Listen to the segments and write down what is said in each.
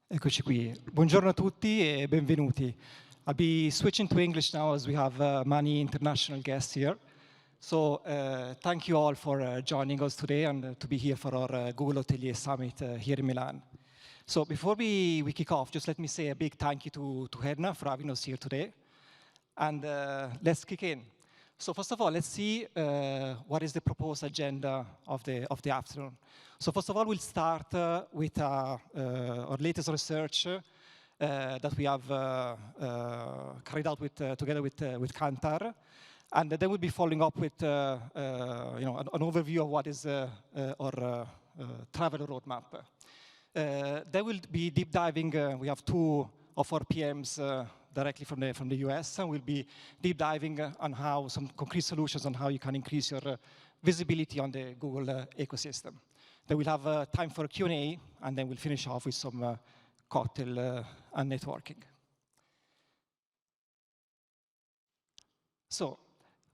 Eccoci qui. Buongiorno a tutti e benvenuti. I'll be switching to English now as we have many international guests here. So thank you all for joining us today and to be here for our Google Hotelier Summit here in Milan. So before we kick off, just let me say a big thank you to HEDNA for having us here today. And let's kick in. So first of all, let's see what is the proposed agenda of the afternoon. So first of all, we'll start with our latest research that we have carried out together with Kantar. And then we'll be following up with an overview of what is our travel roadmap. Then we'll be deep diving. We have two of our PMs directly from the US, and we'll be deep diving on how some concrete solutions on how you can increase your visibility on the Google ecosystem. Then we'll have time for a Q&A, and then we'll finish off with some cocktail and networking. So,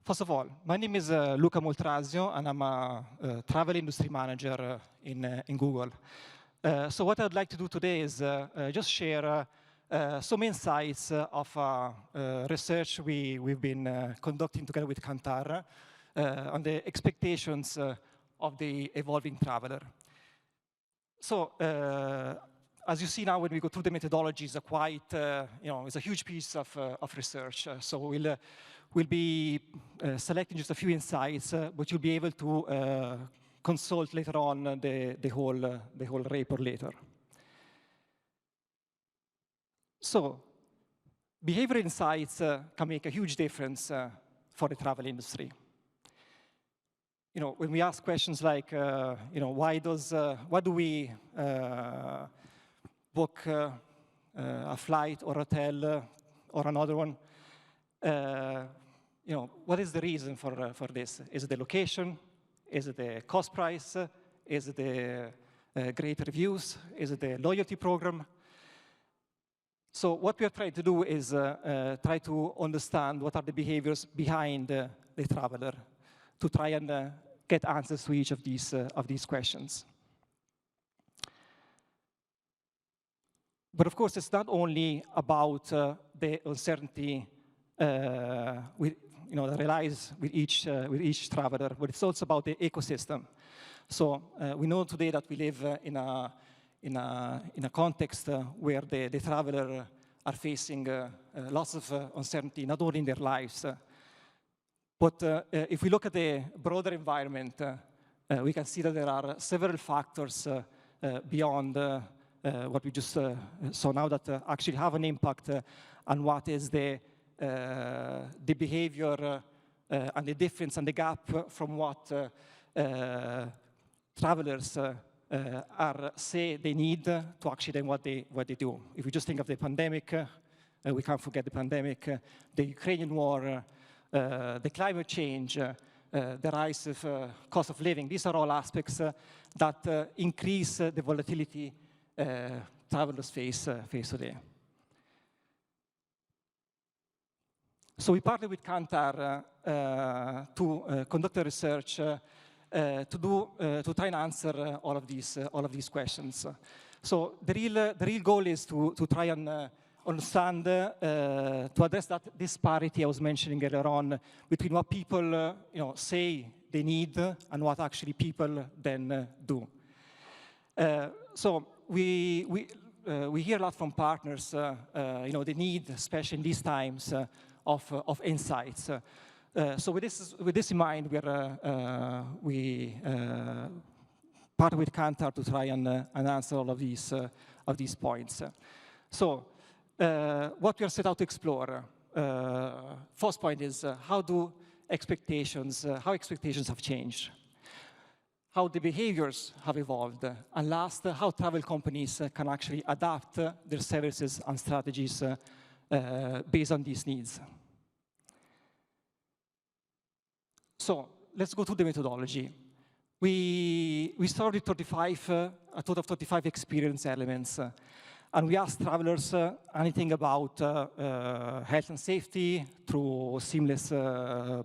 first of all, my name is Luca Moltrasio, and I'm a travel industry manager in Google. So what I'd like to do today is just share some insights of research we've been conducting together with Kantar on the expectations of the evolving traveler. So as you see now, when we go through the methodologies, it's a huge piece of research. So we'll be selecting just a few insights, but you'll be able to consult later on the whole report later. So behavioral insights can make a huge difference for the travel industry. When we ask questions like, why do we book a flight or hotel or another one? What is the reason for this? Is it the location? Is it the cost price? Is it the great reviews? Is it the loyalty program? So what we are trying to do is try to understand what are the behaviors behind the traveler, to try and get answers to each of these questions. But of course, it's not only about the uncertainty that relies with each traveler, but it's also about the ecosystem. So we know today that we live in a context where the traveler are facing lots of uncertainty, not only in their lives, but if we look at the broader environment, we can see that there are several factors beyond what we just saw now that actually have an impact on what is the behavior and the difference and the gap from what travelers say they need to actually then what they do. If we just think of the pandemic, we can't forget the pandemic, the Ukrainian war, the climate change, the rise of cost of living. These are all aspects that increase the volatility travelers face today. So we partnered with Kantar to conduct a research to try and answer all of these questions. So the real goal is to try and understand, to address that disparity I was mentioning earlier on between what people say they need and what actually people then do. So we hear a lot from partners, the need, especially in these times, of insights. So with this in mind, we partner with Kantar to try and answer all of these points. So what we are set out to explore, first point is how expectations have changed, how the behaviors have evolved, and last, how travel companies can actually adapt their services and strategies based on these needs. So let's go to the methodology. We started with a total of 35 experience elements. And we asked travelers anything about health and safety, through seamless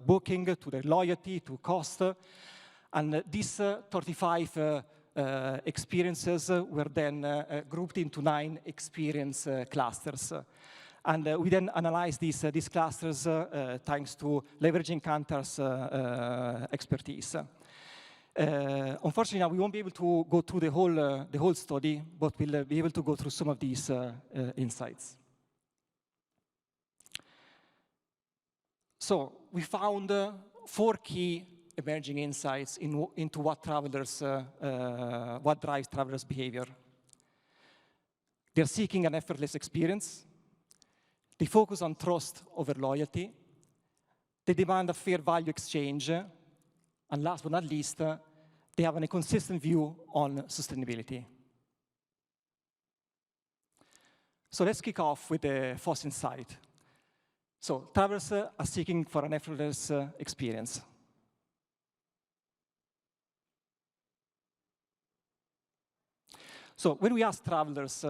booking, to their loyalty, to cost. And these 35 experiences were then grouped into 9 experience clusters. And we then analyzed these clusters thanks to leveraging Kantar's expertise. Unfortunately, now we won't be able to go through the whole study, but we'll be able to go through some of these insights. So we found 4 key emerging insights into what drives travelers' behavior. They're seeking an effortless experience. They focus on trust over loyalty. They demand a fair value exchange. And last but not least, they have a consistent view on sustainability. So let's kick off with the first insight. So travelers are seeking for an effortless experience. So when we ask travelers,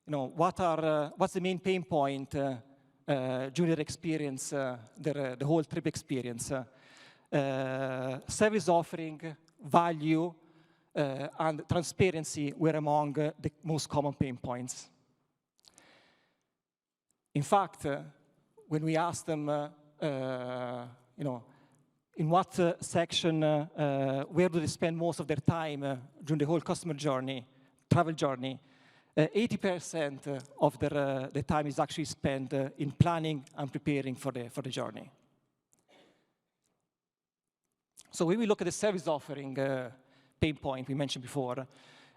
what's the main pain point during their experience, the whole trip experience? Service offering, value, and transparency were among the most common pain points. In fact, when we asked them, in what section, where do they spend most of their time during the whole customer journey, travel journey, 80% of the time is actually spent in planning and preparing for the journey. So when we look at the service offering pain point we mentioned before,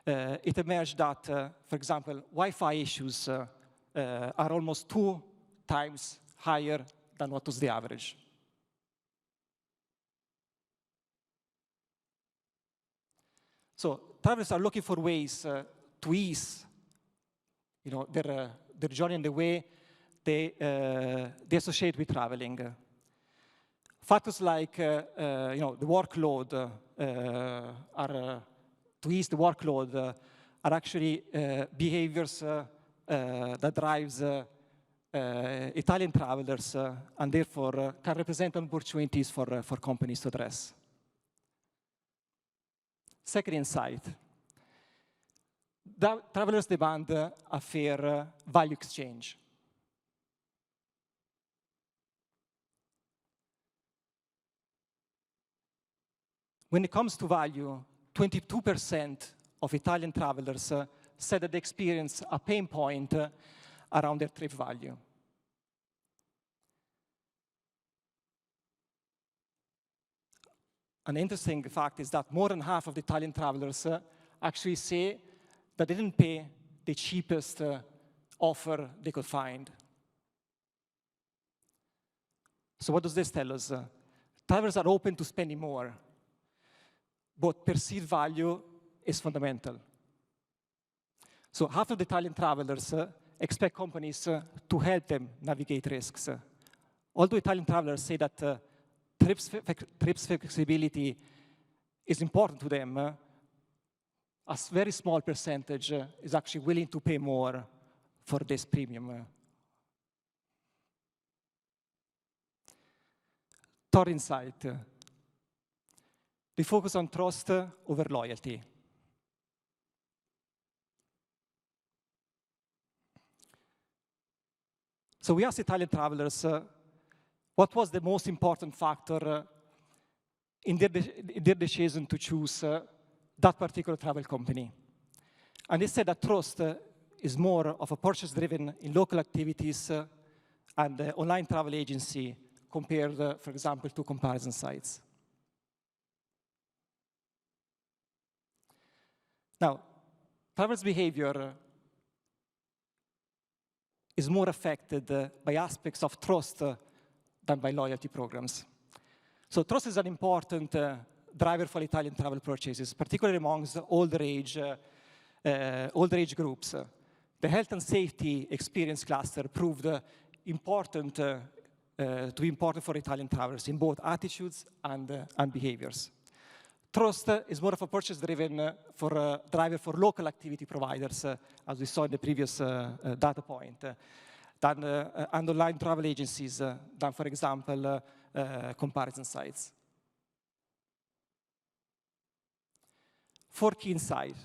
it emerged that, for example, Wi-Fi issues are almost 2 times higher than what was the average. So travelers are looking for ways to ease their journey and the way they associate with traveling. Factors like the workload to ease the workload are actually behaviors that drives Italian travelers and therefore can represent opportunities for companies to address. Second insight. Travelers demand a fair value exchange. When it comes to value, 22% of Italian travelers said that they experience a pain point around their trip value. An interesting fact is that more than half of the Italian travelers actually say that they didn't pay the cheapest offer they could find. So what does this tell us? Travelers are open to spending more, but perceived value is fundamental. So half of the Italian travelers expect companies to help them navigate risks. Although Italian travelers say that trips flexibility is important to them, a very small percentage is actually willing to pay more for this premium. Third insight. They focus on trust over loyalty. So we asked Italian travelers what was the most important factor in their decision to choose that particular travel company. And they said that trust is more of a purchase driven in local activities and online travel agency compared, for example, to comparison sites. Now, travelers' behavior is more affected by aspects of trust than by loyalty programs. So trust is an important driver for Italian travel purchases, particularly amongst older age groups. The health and safety experience cluster proved important to be important for Italian travelers in both attitudes and behaviors. Trust is more of a purchase-driven driver for local activity providers, as we saw in the previous data point, and online travel agencies than, for example, comparison sites. 4 key insights.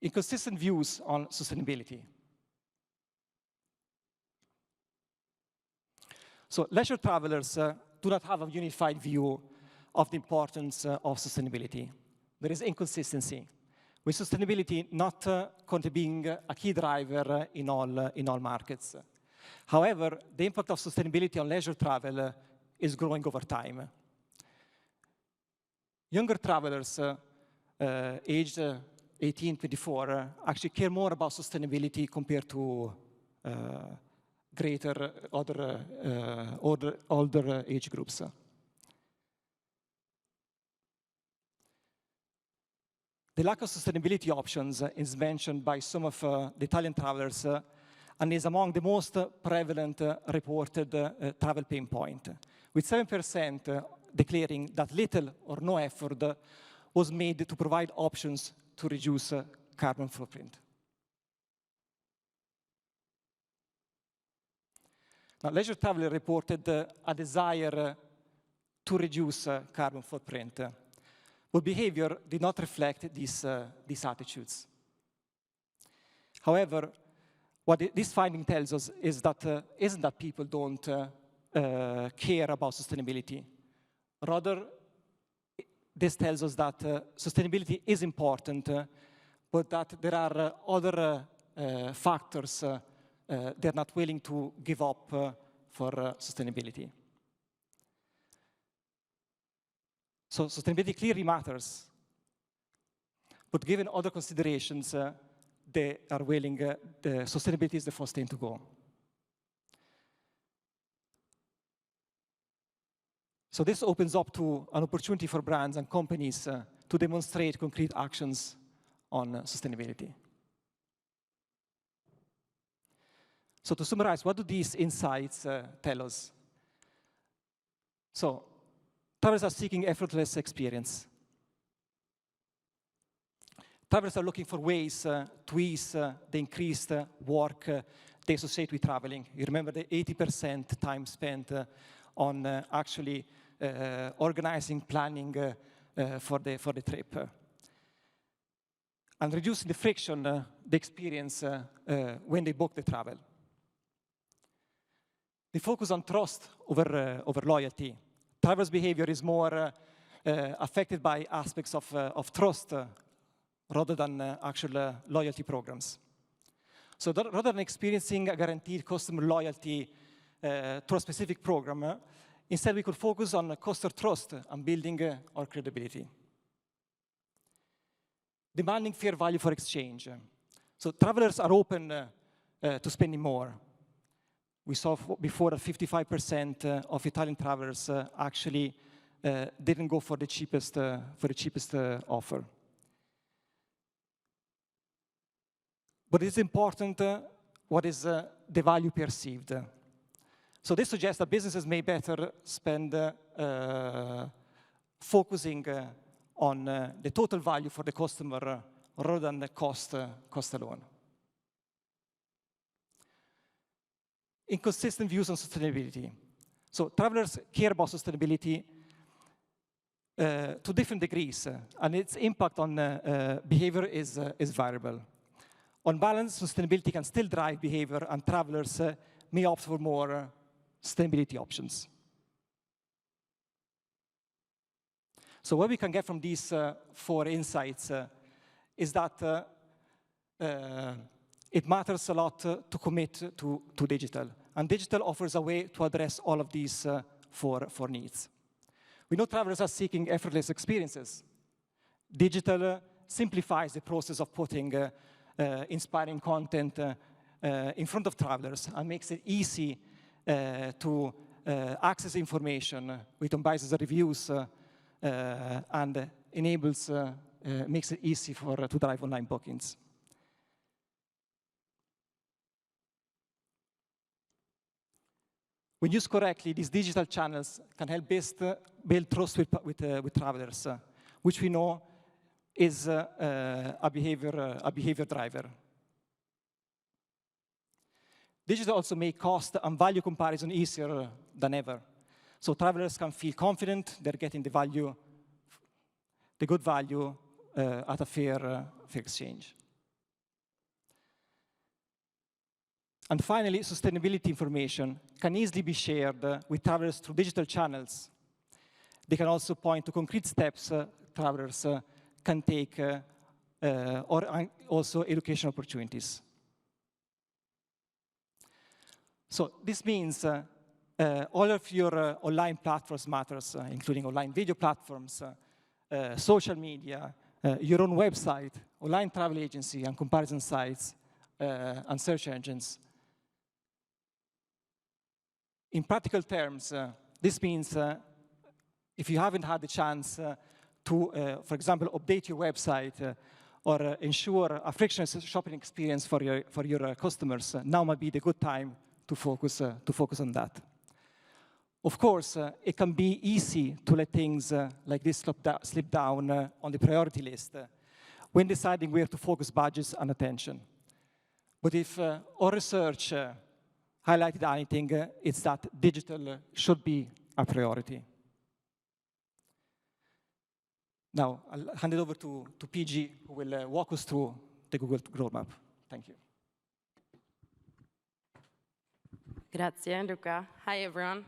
Inconsistent views on sustainability. So leisure travelers do not have a unified view of the importance of sustainability. There is inconsistency, with sustainability not currently being a key driver in all markets. However, the impact of sustainability on leisure travel is growing over time. Younger travelers aged 18, 24 actually care more about sustainability compared to greater older age groups. The lack of sustainability options is mentioned by some of the Italian travelers and is among the most prevalent reported travel pain point, with 7% declaring that little or no effort was made to provide options to reduce carbon footprint. Now, leisure traveler reported a desire to reduce carbon footprint, but behavior did not reflect these attitudes. However, what this finding tells us is that isn't that people don't care about sustainability. Rather, this tells us that sustainability is important, but that there are other factors they're not willing to give up for sustainability. So sustainability clearly matters, but given other considerations, they are willing, the sustainability is the first thing to go. So this opens up to an opportunity for brands and companies to demonstrate concrete actions on sustainability. So to summarize, what do these insights tell us? So travelers are seeking effortless experience. Travelers are looking for ways to ease the increased work they associate with traveling. You remember the 80% time spent on actually organizing, planning for the trip. And reducing the friction they experience when they book the travel. They focus on trust over loyalty. Travelers' behavior is more affected by aspects of trust rather than actual loyalty programs. So rather than experiencing a guaranteed customer loyalty to a specific program, instead we could focus on customer trust and building our credibility. Demanding fair value for exchange. So travelers are open to spending more. We saw before that 55% of Italian travelers actually didn't go for the cheapest offer. But it's important what is the value perceived. So this suggests that businesses may better spend focusing on the total value for the customer rather than the cost alone. Inconsistent views on sustainability. So travelers care about sustainability to different degrees, and its impact on behavior is variable. On balance, sustainability can still drive behavior, and travelers may opt for more sustainability options. So what we can get from these 4 insights is that it matters a lot to commit to digital. And digital offers a way to address all of these 4 needs. We know travelers are seeking effortless experiences. Digital simplifies the process of putting inspiring content in front of travelers and makes it easy to access information with unbiased reviews and makes it easy to drive online bookings. When used correctly, these digital channels can help build trust with travelers, which we know is a behavior driver. Digital also make cost and value comparison easier than ever. So travelers can feel confident they're getting the value the good value at a fair exchange. And finally, sustainability information can easily be shared with travelers through digital channels. They can also point to concrete steps travelers can take or also education opportunities. So this means all of your online platforms matters, including online video platforms, social media, your own website, online travel agency and comparison sites, and search engines. In practical terms, this means if you haven't had the chance to, for example, update your website or ensure a frictionless shopping experience for your customers, now might be the good time to focus on that. Of course, it can be easy to let things like this slip down on the priority list when deciding where to focus budgets and attention. But if our research highlighted anything, it's that digital should be a priority. Now, I'll hand it over to PG, who will walk us through the Google roadmap. Thank you. Grazie, Luca. Hi, everyone.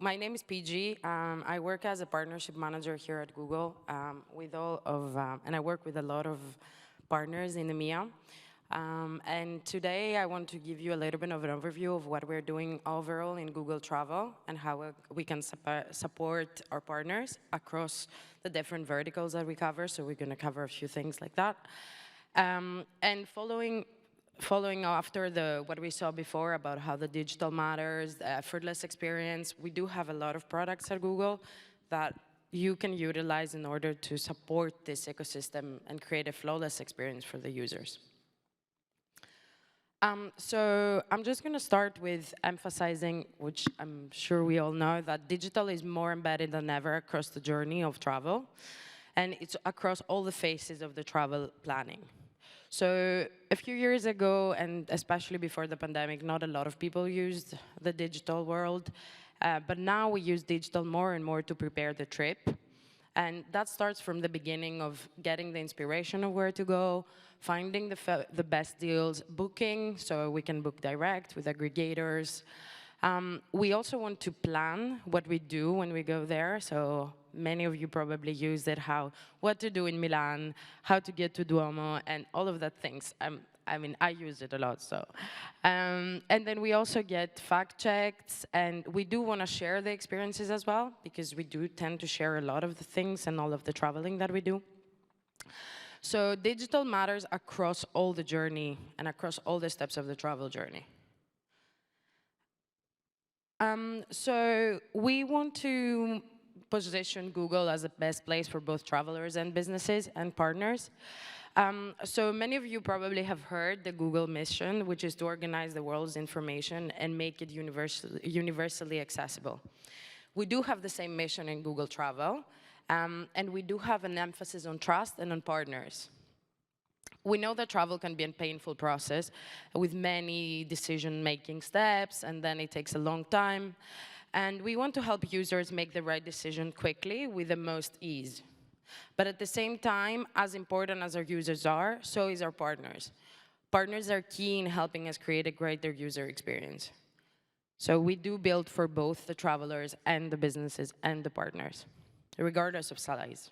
My name is PG. I work as a partnership manager here at Google and I work with a lot of partners in EMEA. And today I want to give you a little bit of an overview of what we're doing overall in Google Travel and how we can support our partners across the different verticals that we cover. So we're going to cover a few things like that. And following after what we saw before about how the digital matters, the effortless experience, we do have a lot of products at Google that you can utilize in order to support this ecosystem and create a flawless experience for the users. So I'm just going to start with emphasizing, which I'm sure we all know, that digital is more embedded than ever across the journey of travel, and it's across all the phases of the travel planning. So a few years ago, and especially before the pandemic, not a lot of people used the digital world, but now we use digital more and more to prepare the trip. And that starts from the beginning of getting the inspiration of where to go, finding the best deals, booking, so we can book direct with aggregators. We also want to plan what we do when we go there. So many of you probably used it, what to do in Milan, how to get to Duomo, and all of that things. I mean, I use it a lot, so. And then we also get fact checks, and we do want to share the experiences as well, because we do tend to share a lot of the things and all of the traveling that we do. So digital matters across all the journey and across all the steps of the travel journey. So we want to position Google as the best place for both travelers and businesses and partners. So many of you probably have heard the Google mission, which is to organize the world's information and make it universally accessible. We do have the same mission in Google Travel, and we do have an emphasis on trust and on partners. We know that travel can be a painful process with many decision-making steps, and then it takes a long time. And we want to help users make the right decision quickly with the most ease. But at the same time, as important as our users are, so is our partners. Partners are key in helping us create a greater user experience. So we do build for both the travelers and the businesses and the partners, regardless of size.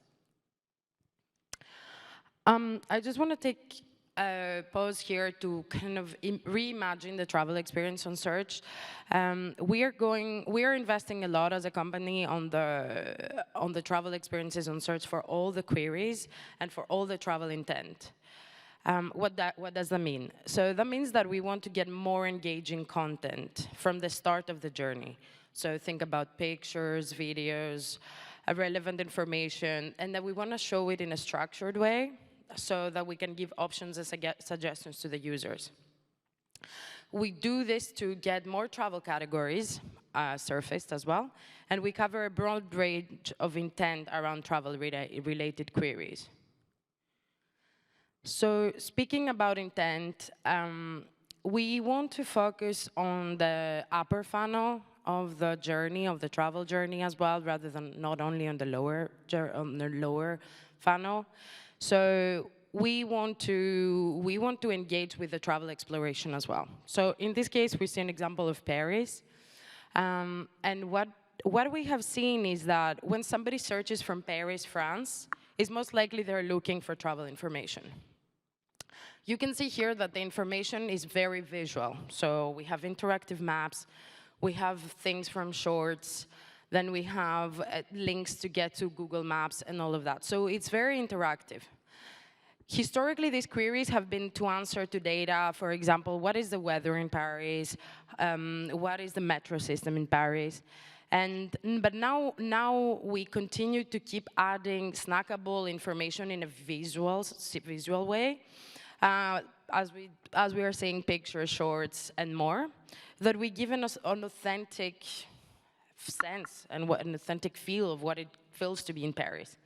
I just want to take a pause here to kind of reimagine the travel experience on search. We are investing a lot as a company on the travel experiences on search for all the queries and for all the travel intent. What does that mean? So that means that we want to get more engaging content from the start of the journey. So think about pictures, videos, relevant information, and that we want to show it in a structured way, so that we can give options and suggestions to the users. We do this to get more travel categories surfaced as well, and we cover a broad range of intent around travel-related queries. So speaking about intent, we want to focus on the upper funnel of the journey, of the travel journey as well, rather than not only on the lower funnel. So we want to engage with the travel exploration as well. So in this case, we see an example of Paris. And what we have seen is that when somebody searches from Paris, France, it's most likely they're looking for travel information. You can see here that the information is very visual. So we have interactive maps, we have things from shorts, then we have links to get to Google Maps and all of that. So it's very interactive. Historically, these queries have been to answer to data, for example, what is the weather in Paris? What is the metro system in Paris? But now we continue to keep adding snackable information in a visual way, as we are seeing pictures, shorts, and more, that we give an authentic sense and an authentic feel of what it feels to be in Paris.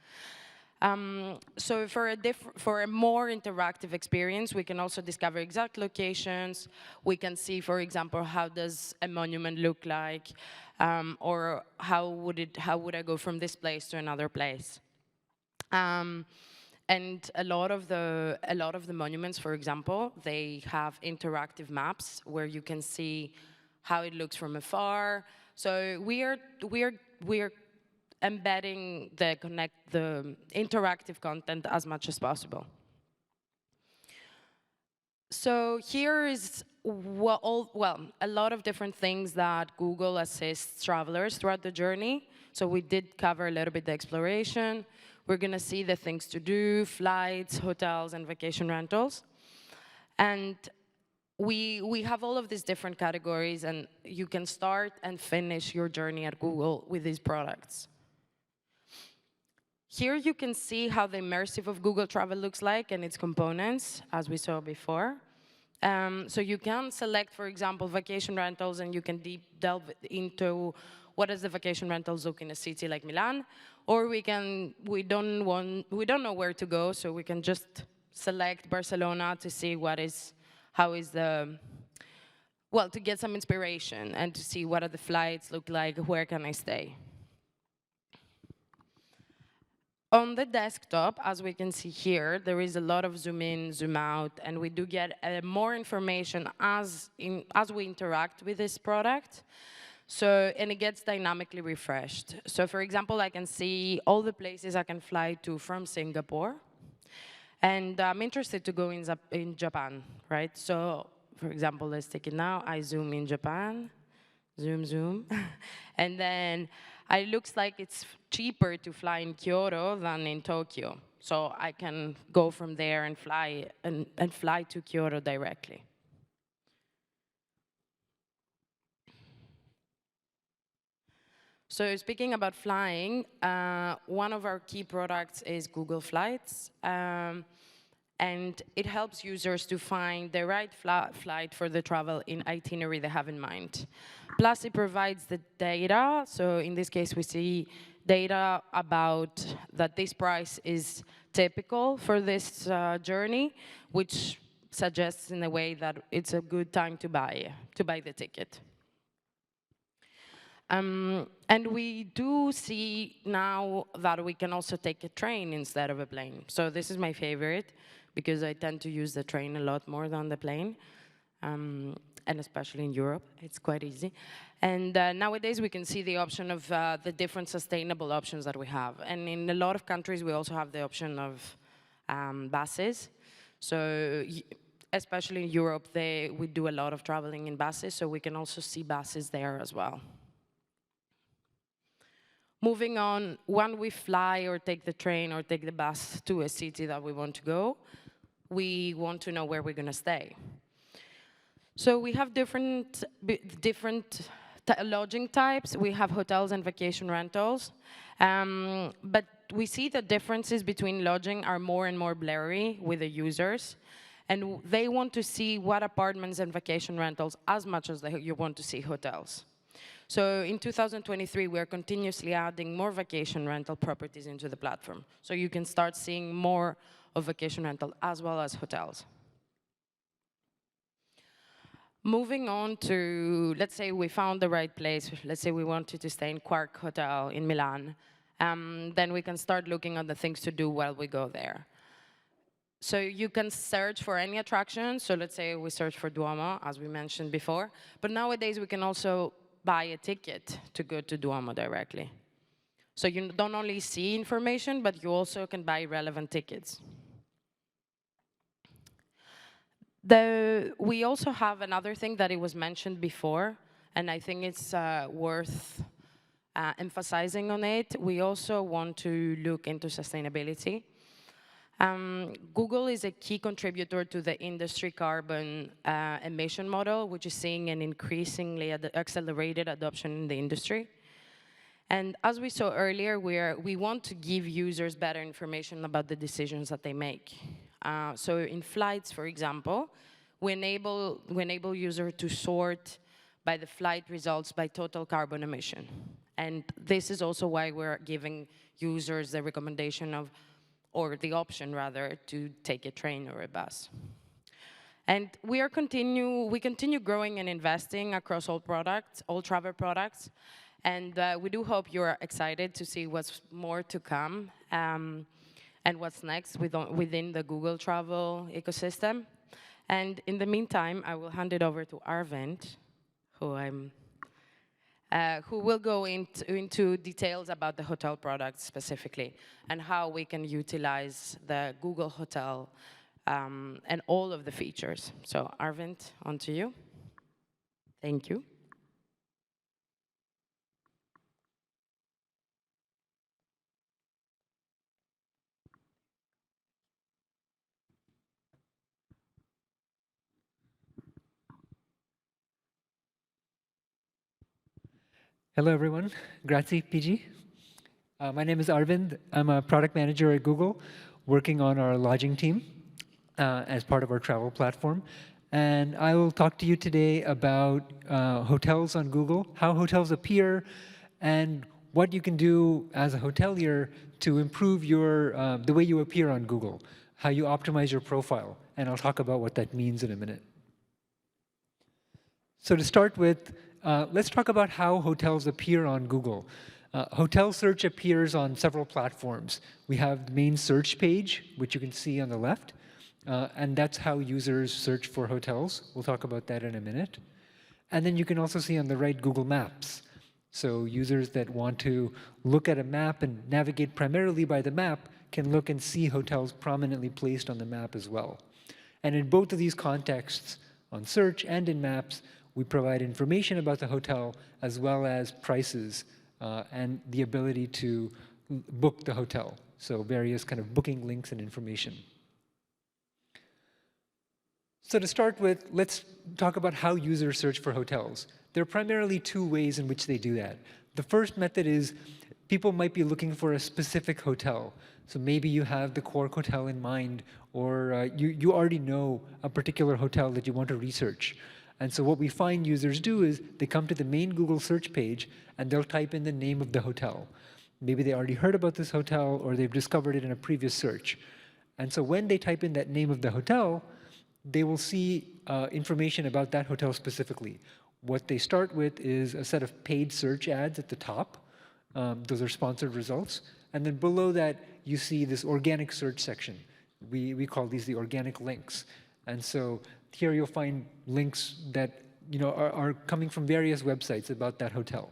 So for a more interactive experience, we can also discover exact locations. We can see, for example, how does a monument look like, or how would I go from this place to another place. And a lot of the monuments, for example, they have interactive maps where you can see how it looks from afar. So we are embedding the interactive content as much as possible. So here is a lot of different things that Google assists travelers throughout the journey. So we did cover a little bit the exploration. We're going to see the things to do, flights, hotels, and vacation rentals. And we have all of these different categories, and you can start and finish your journey at Google with these products. Here you can see how the immersive of Google Travel looks like and its components, as we saw before. So you can select, for example, vacation rentals, and you can delve into what does the vacation rentals look in a city like Milan, or we don't know where to go, so we can just select Barcelona to see to get some inspiration and to see what are the flights look like, where can I stay. On the desktop, as we can see here, there is a lot of zoom in, zoom out, and we do get more information as we interact with this product. And it gets dynamically refreshed. So for example, I can see all the places I can fly to from Singapore. And I'm interested to go in Japan, right? So for example, let's take it now. I zoom in Japan, zoom. And then it looks like it's cheaper to fly in Kyoto than in Tokyo. So I can go from there and fly to Kyoto directly. So speaking about flying, one of our key products is Google Flights. And it helps users to find the right flight for the travel itinerary they have in mind. Plus, it provides the data. So in this case, we see data about that this price is typical for this journey, which suggests in a way that it's a good time to buy the ticket. And we do see now that we can also take a train instead of a plane. So this is my favorite, because I tend to use the train a lot more than the plane. And especially in Europe, it's quite easy. And nowadays we can see the option of the different sustainable options that we have. And in a lot of countries, we also have the option of buses. So especially in Europe, we do a lot of traveling in buses, so we can also see buses there as well. Moving on, when we fly or take the train or take the bus to a city that we want to go, we want to know where we're going to stay. So we have different lodging types. We have hotels and vacation rentals. But we see the differences between lodging are more and more blurry with the users. And they want to see what apartments and vacation rentals as much as you want to see hotels. So in 2023, we are continuously adding more vacation rental properties into the platform. So you can start seeing more of vacation rental as well as hotels. Moving on to, let's say we found the right place. Let's say we wanted to stay in Quark Hotel in Milan. Then we can start looking at the things to do while we go there. So you can search for any attraction. So let's say we search for Duomo, as we mentioned before. But nowadays, we can also buy a ticket to go to Duomo directly. So you don't only see information, but you also can buy relevant tickets. We also have another thing that it was mentioned before, and I think it's worth emphasizing on it. We also want to look into sustainability. Google is a key contributor to the industry carbon emission model, which is seeing an increasingly accelerated adoption in the industry. And as we saw earlier, we want to give users better information about the decisions that they make. So in flights, for example, we enable users to sort by the flight results by total carbon emission. And this is also why we're giving users the recommendation of, or the option rather, to take a train or a bus. And we continue growing and investing across all products, all travel products. And we do hope you're excited to see what's more to come and what's next within the Google Travel ecosystem. And in the meantime, I will hand it over to Arvind, who will go into details about the hotel products specifically and how we can utilize the Google Hotel and all of the features. So Arvind, on to you. Thank you. Hello, everyone. Grazie, PG. My name is Arvind. I'm a product manager at Google, working on our lodging team as part of our travel platform. And I will talk to you today about hotels on Google, how hotels appear, and what you can do as a hotelier to improve the way you appear on Google, how you optimize your profile. And I'll talk about what that means in a minute. So to start with, let's talk about how hotels appear on Google. Hotel search appears on several platforms. We have the main search page, which you can see on the left, and that's how users search for hotels. We'll talk about that in a minute. And then you can also see on the right Google Maps. So users that want to look at a map and navigate primarily by the map can look and see hotels prominently placed on the map as well. And in both of these contexts, on search and in maps, we provide information about the hotel as well as prices and the ability to book the hotel. So various kind of booking links and information. So to start with, let's talk about how users search for hotels. There are primarily two ways in which they do that. The first method is people might be looking for a specific hotel. So maybe you have the Quark Hotel in mind, or you already know a particular hotel that you want to research. And so what we find users do is they come to the main Google search page and they'll type in the name of the hotel. Maybe they already heard about this hotel or they've discovered it in a previous search. And so when they type in that name of the hotel, they will see information about that hotel specifically. What they start with is a set of paid search ads at the top. Those are sponsored results. And then below that, you see this organic search section. We call these the organic links. And so here you'll find links that are coming from various websites about that hotel.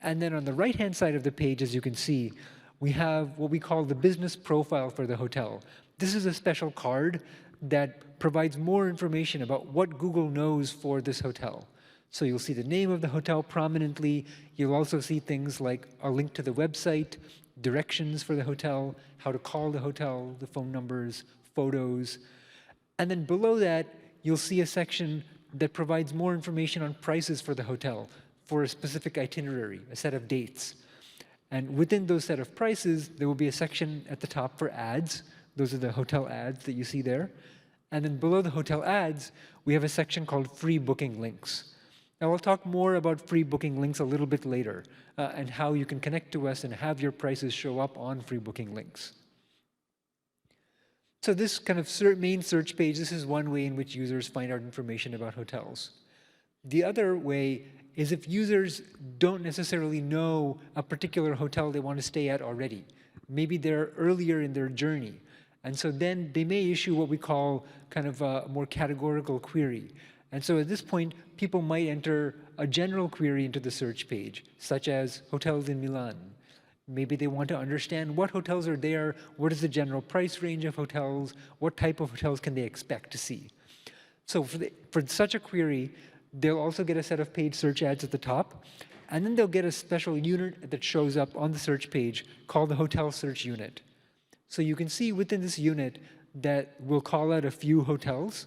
And then on the right-hand side of the page, as you can see, we have what we call the business profile for the hotel. This is a special card that provides more information about what Google knows for this hotel. So you'll see the name of the hotel prominently. You'll also see things like a link to the website, directions for the hotel, how to call the hotel, the phone numbers, photos. And then below that, you'll see a section that provides more information on prices for the hotel for a specific itinerary, a set of dates. And within those set of prices, there will be a section at the top for ads. Those are the hotel ads that you see there. And then below the hotel ads, we have a section called free booking links. Now, we'll talk more about free booking links a little bit later and how you can connect to us and have your prices show up on free booking links. So this kind of main search page, this is one way in which users find out information about hotels. The other way is if users don't necessarily know a particular hotel they want to stay at already. Maybe they're earlier in their journey. And so then they may issue what we call kind of a more categorical query. And so at this point, people might enter a general query into the search page, such as hotels in Milan. Maybe they want to understand what hotels are there, what is the general price range of hotels, what type of hotels can they expect to see. So for such a query, they'll also get a set of paid search ads at the top, and then they'll get a special unit that shows up on the search page called the Hotel Search Unit. So you can see within this unit that will call out a few hotels,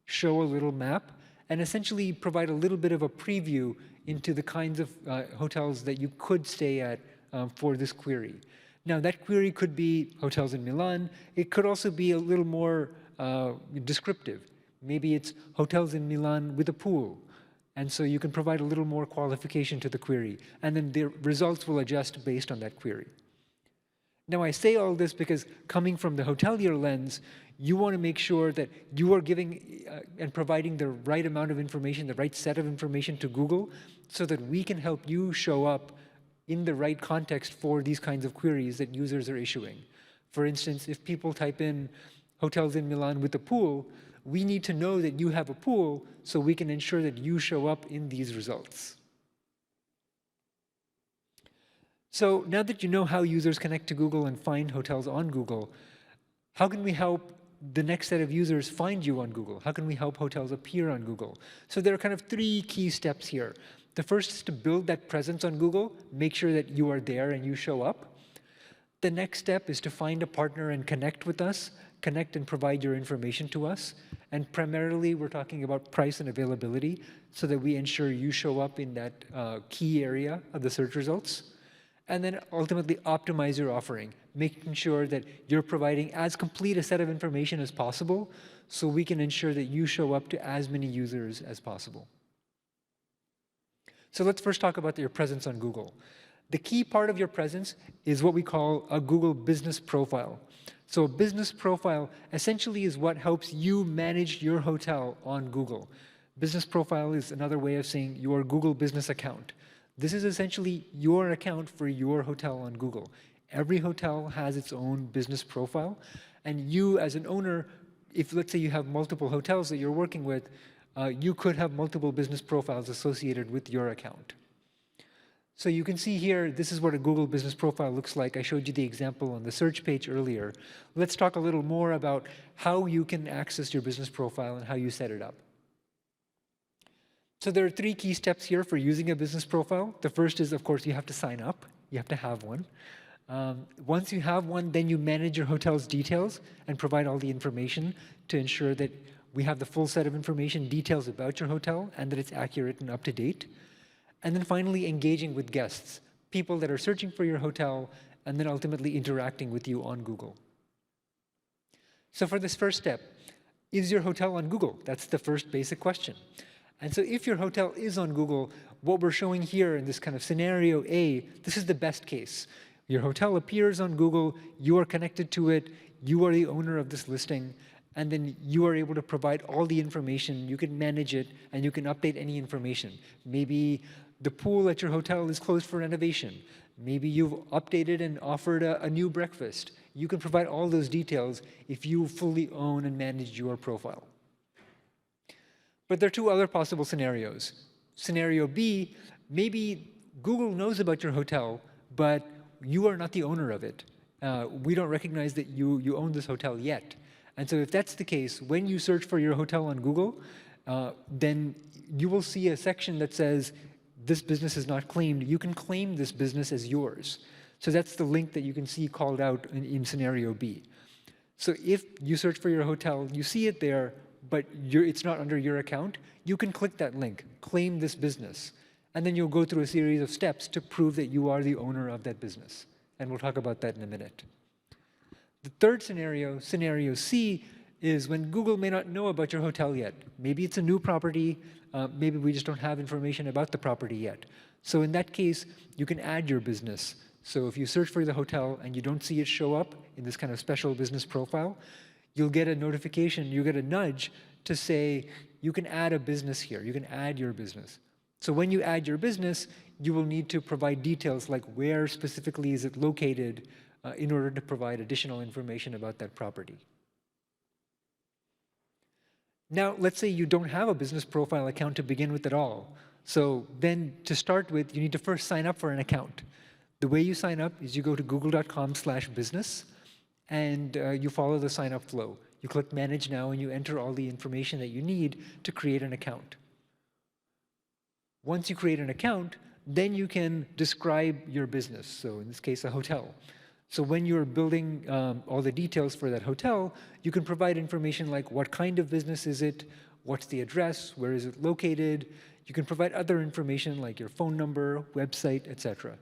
show a little map, and essentially provide a little bit of a preview into the kinds of hotels that you could stay at for this query. Now, that query could be hotels in Milan. It could also be a little more descriptive. Maybe it's hotels in Milan with a pool. And so you can provide a little more qualification to the query. And then the results will adjust based on that query. Now, I say all this because coming from the hotelier lens, you want to make sure that you are giving and providing the right amount of information, the right set of information to Google, so that we can help you show up in the right context for these kinds of queries that users are issuing. For instance, if people type in hotels in Milan with a pool, we need to know that you have a pool so we can ensure that you show up in these results. So now that you know how users connect to Google and find hotels on Google, how can we help the next set of users find you on Google? How can we help hotels appear on Google? So there are kind of 3 key steps here. The first is to build that presence on Google, make sure that you are there and you show up. The next step is to find a partner and connect with us, connect and provide your information to us. And primarily, we're talking about price and availability so that we ensure you show up in that key area of the search results. And then ultimately optimize your offering, making sure that you're providing as complete a set of information as possible so we can ensure that you show up to as many users as possible. So let's first talk about your presence on Google. The key part of your presence is what we call a Google business profile. So a business profile essentially is what helps you manage your hotel on Google. Business profile is another way of saying your Google business account. This is essentially your account for your hotel on Google. Every hotel has its own business profile, and you as an owner, if let's say you have multiple hotels that you're working with, you could have multiple business profiles associated with your account. So you can see here, this is what a Google business profile looks like. I showed you the example on the search page earlier. Let's talk a little more about how you can access your business profile and how you set it up. So there are 3 key steps here for using a business profile. The first is, of course, you have to sign up. You have to have one. Once you have one, then you manage your hotel's details and provide all the information to ensure that we have the full set of information, details about your hotel, and that it's accurate and up to date. And then finally, engaging with guests, people that are searching for your hotel, and then ultimately interacting with you on Google. So for this first step, is your hotel on Google? That's the first basic question. And so if your hotel is on Google, what we're showing here in this kind of scenario A, this is the best case. Your hotel appears on Google, you are connected to it, you are the owner of this listing, and then you are able to provide all the information, you can manage it, and you can update any information. Maybe the pool at your hotel is closed for renovation. Maybe you've updated and offered a new breakfast. You can provide all those details if you fully own and manage your profile. But there are 2 other possible scenarios. Scenario B, maybe Google knows about your hotel, but you are not the owner of it. We don't recognize that you own this hotel yet. And so if that's the case, when you search for your hotel on Google, then you will see a section that says, this business is not claimed. You can claim this business as yours. So that's the link that you can see called out in scenario B. So if you search for your hotel, you see it there, but it's not under your account, you can click that link, claim this business, and then you'll go through a series of steps to prove that you are the owner of that business. And we'll talk about that in a minute. The third scenario, scenario C, is when Google may not know about your hotel yet. Maybe it's a new property, maybe we just don't have information about the property yet. So in that case, you can add your business. So if you search for the hotel and you don't see it show up in this kind of special business profile, you'll get a notification, you get a nudge to say, you can add a business here, you can add your business. So when you add your business, you will need to provide details like where specifically is it located in order to provide additional information about that property. Now, let's say you don't have a business profile account to begin with at all. So then to start with, you need to first sign up for an account. The way you sign up is you go to google.com/business and you follow the sign up flow. You click Manage Now and you enter all the information that you need to create an account. Once you create an account, then you can describe your business. So in this case, a hotel. So when you're building all the details for that hotel, you can provide information like what kind of business is it, what's the address, where is it located. You can provide other information like your phone number, website, etc.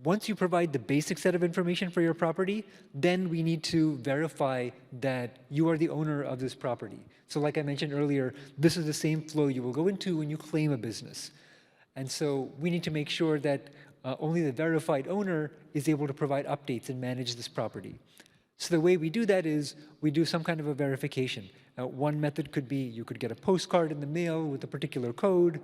Once you provide the basic set of information for your property, then we need to verify that you are the owner of this property. So like I mentioned earlier, this is the same flow you will go into when you claim a business. And so we need to make sure that only the verified owner is able to provide updates and manage this property. So the way we do that is we do some kind of a verification. One method could be you could get a postcard in the mail with a particular code.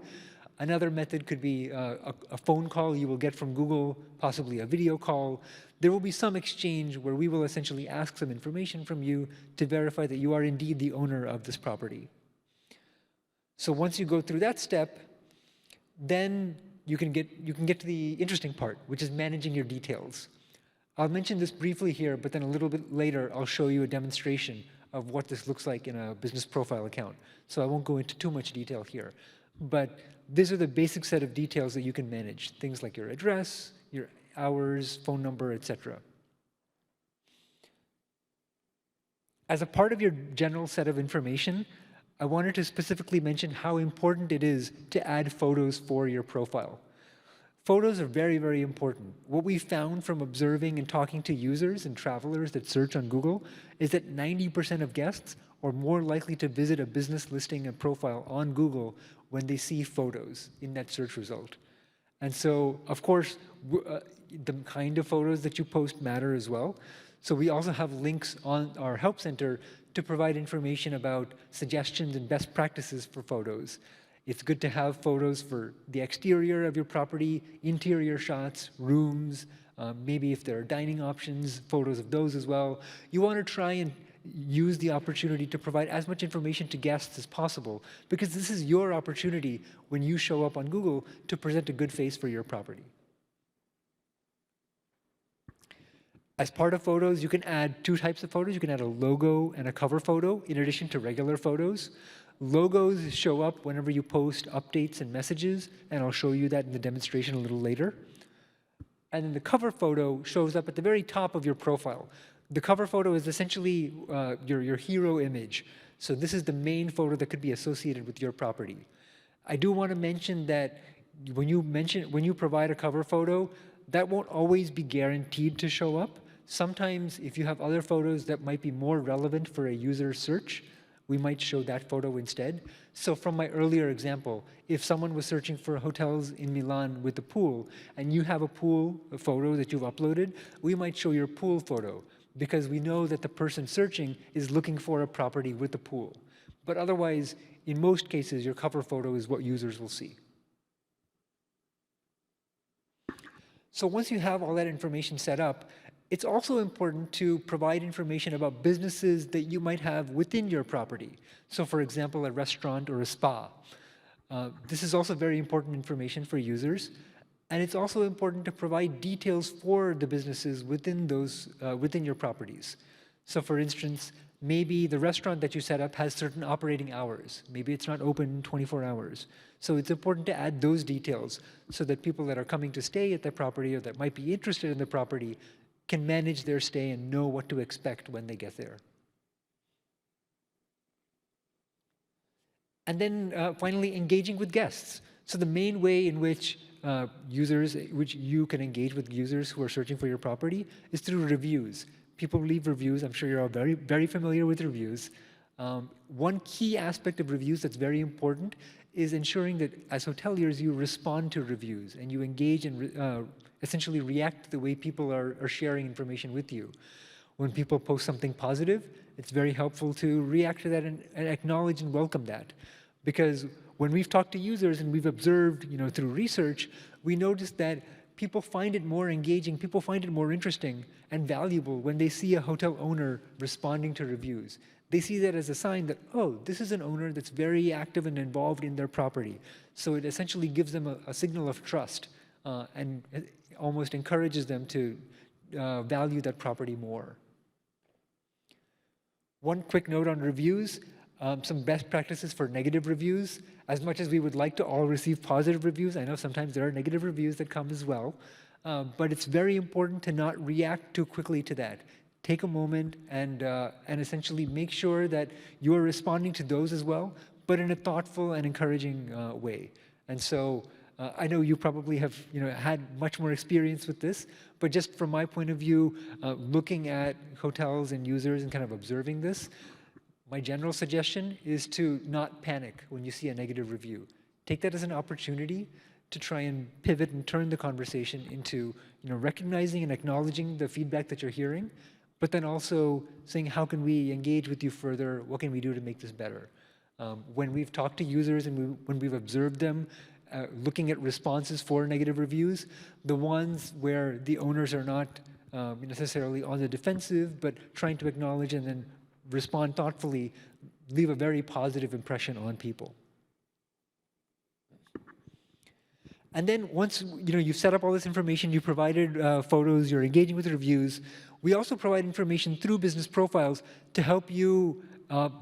Another method could be a phone call you will get from Google, possibly a video call. There will be some exchange where we will essentially ask some information from you to verify that you are indeed the owner of this property. So once you go through that step, then you can get to the interesting part, which is managing your details. I'll mention this briefly here, but then a little bit later, I'll show you a demonstration of what this looks like in a business profile account. So I won't go into too much detail here. But these are the basic set of details that you can manage, things like your address, your hours, phone number, etc. As a part of your general set of information, I wanted to specifically mention how important it is to add photos for your profile. Photos are very, very important. What we found from observing and talking to users and travelers that search on Google is that 90% of guests are more likely to visit a business listing and profile on Google when they see photos in that search result. And so, of course, the kind of photos that you post matter as well. So we also have links on our Help Center to provide information about suggestions and best practices for photos. It's good to have photos for the exterior of your property, interior shots, rooms, maybe if there are dining options, photos of those as well. You want to try and use the opportunity to provide as much information to guests as possible, because this is your opportunity when you show up on Google to present a good face for your property. As part of photos, you can add two types of photos. You can add a logo and a cover photo in addition to regular photos. Logos show up whenever you post updates and messages, and I'll show you that in the demonstration a little later. And then the cover photo shows up at the very top of your profile. The cover photo is essentially your hero image. So this is the main photo that could be associated with your property. I do want to mention that when you provide a cover photo, that won't always be guaranteed to show up. Sometimes if you have other photos that might be more relevant for a user search, we might show that photo instead. So from my earlier example, if someone was searching for hotels in Milan with a pool, and you have a photo that you've uploaded, we might show your pool photo, because we know that the person searching is looking for a property with a pool. But otherwise, in most cases, your cover photo is what users will see. So once you have all that information set up, it's also important to provide information about businesses that you might have within your property. So for example, a restaurant or a spa. This is also very important information for users. And it's also important to provide details for the businesses within your properties. So for instance, maybe the restaurant that you set up has certain operating hours. Maybe it's not open 24 hours. So it's important to add those details so that people that are coming to stay at the property or that might be interested in the property can manage their stay and know what to expect when they get there. And then finally, engaging with guests. So the main way in which you can engage with users who are searching for your property is through reviews. People leave reviews. I'm sure you're all very, very familiar with reviews. One key aspect of reviews that's very important is ensuring that as hoteliers, you respond to reviews and you engage essentially react to the way people are sharing information with you. When people post something positive, it's very helpful to react to that and acknowledge and welcome that. Because when we've talked to users and we've observed, through research, we noticed that people find it more engaging, people find it more interesting and valuable when they see a hotel owner responding to reviews. They see that as a sign that, oh, this is an owner that's very active and involved in their property. So it essentially gives them a signal of trust and it almost encourages them to value that property more. One quick note on reviews, some best practices for negative reviews. As much as we would like to all receive positive reviews, I know sometimes there are negative reviews that come as well, but it's very important to not react too quickly to that. Take a moment and essentially make sure that you are responding to those as well, but in a thoughtful and encouraging way. And so I know you probably have had much more experience with this, but just from my point of view, looking at hotels and users and kind of observing this, my general suggestion is to not panic when you see a negative review. Take that as an opportunity to try and pivot and turn the conversation into recognizing and acknowledging the feedback that you're hearing, but then also saying, how can we engage with you further? What can we do to make this better? When we've talked to users and when we've observed them, looking at responses for negative reviews, the ones where the owners are not necessarily on the defensive, but trying to acknowledge and then respond thoughtfully, leave a very positive impression on people. And then once you've set up all this information, you provided photos, you're engaging with reviews, we also provide information through business profiles to help you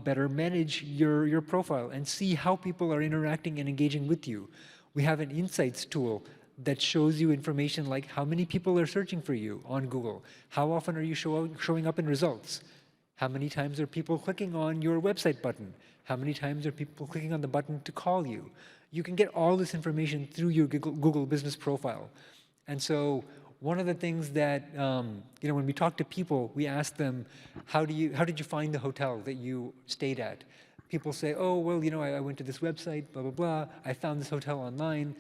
better manage your profile and see how people are interacting and engaging with you. We have an insights tool that shows you information like how many people are searching for you on Google, how often are you showing up in results, how many times are people clicking on your website button, how many times are people clicking on the button to call you. You can get all this information through your Google business profile. And so one of the things that, when we talk to people, we ask them, how did you find the hotel that you stayed at? People say, oh, well, I went to this website, blah, blah, blah. I found this hotel online.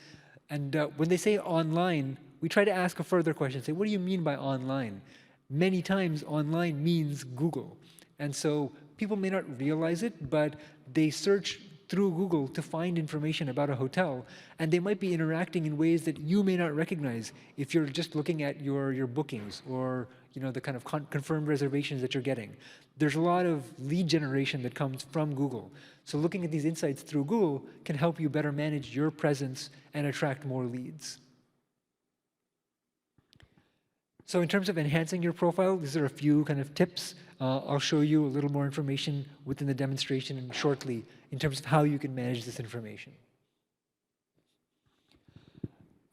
And when they say online, we try to ask a further question, say, what do you mean by online? Many times online means Google. And so people may not realize it, but they search through Google to find information about a hotel, and they might be interacting in ways that you may not recognize if you're just looking at your bookings or the kind of confirmed reservations that you're getting. There's a lot of lead generation that comes from Google. So looking at these insights through Google can help you better manage your presence and attract more leads. So in terms of enhancing your profile, these are a few kind of tips. I'll show you a little more information within the demonstration shortly in terms of how you can manage this information.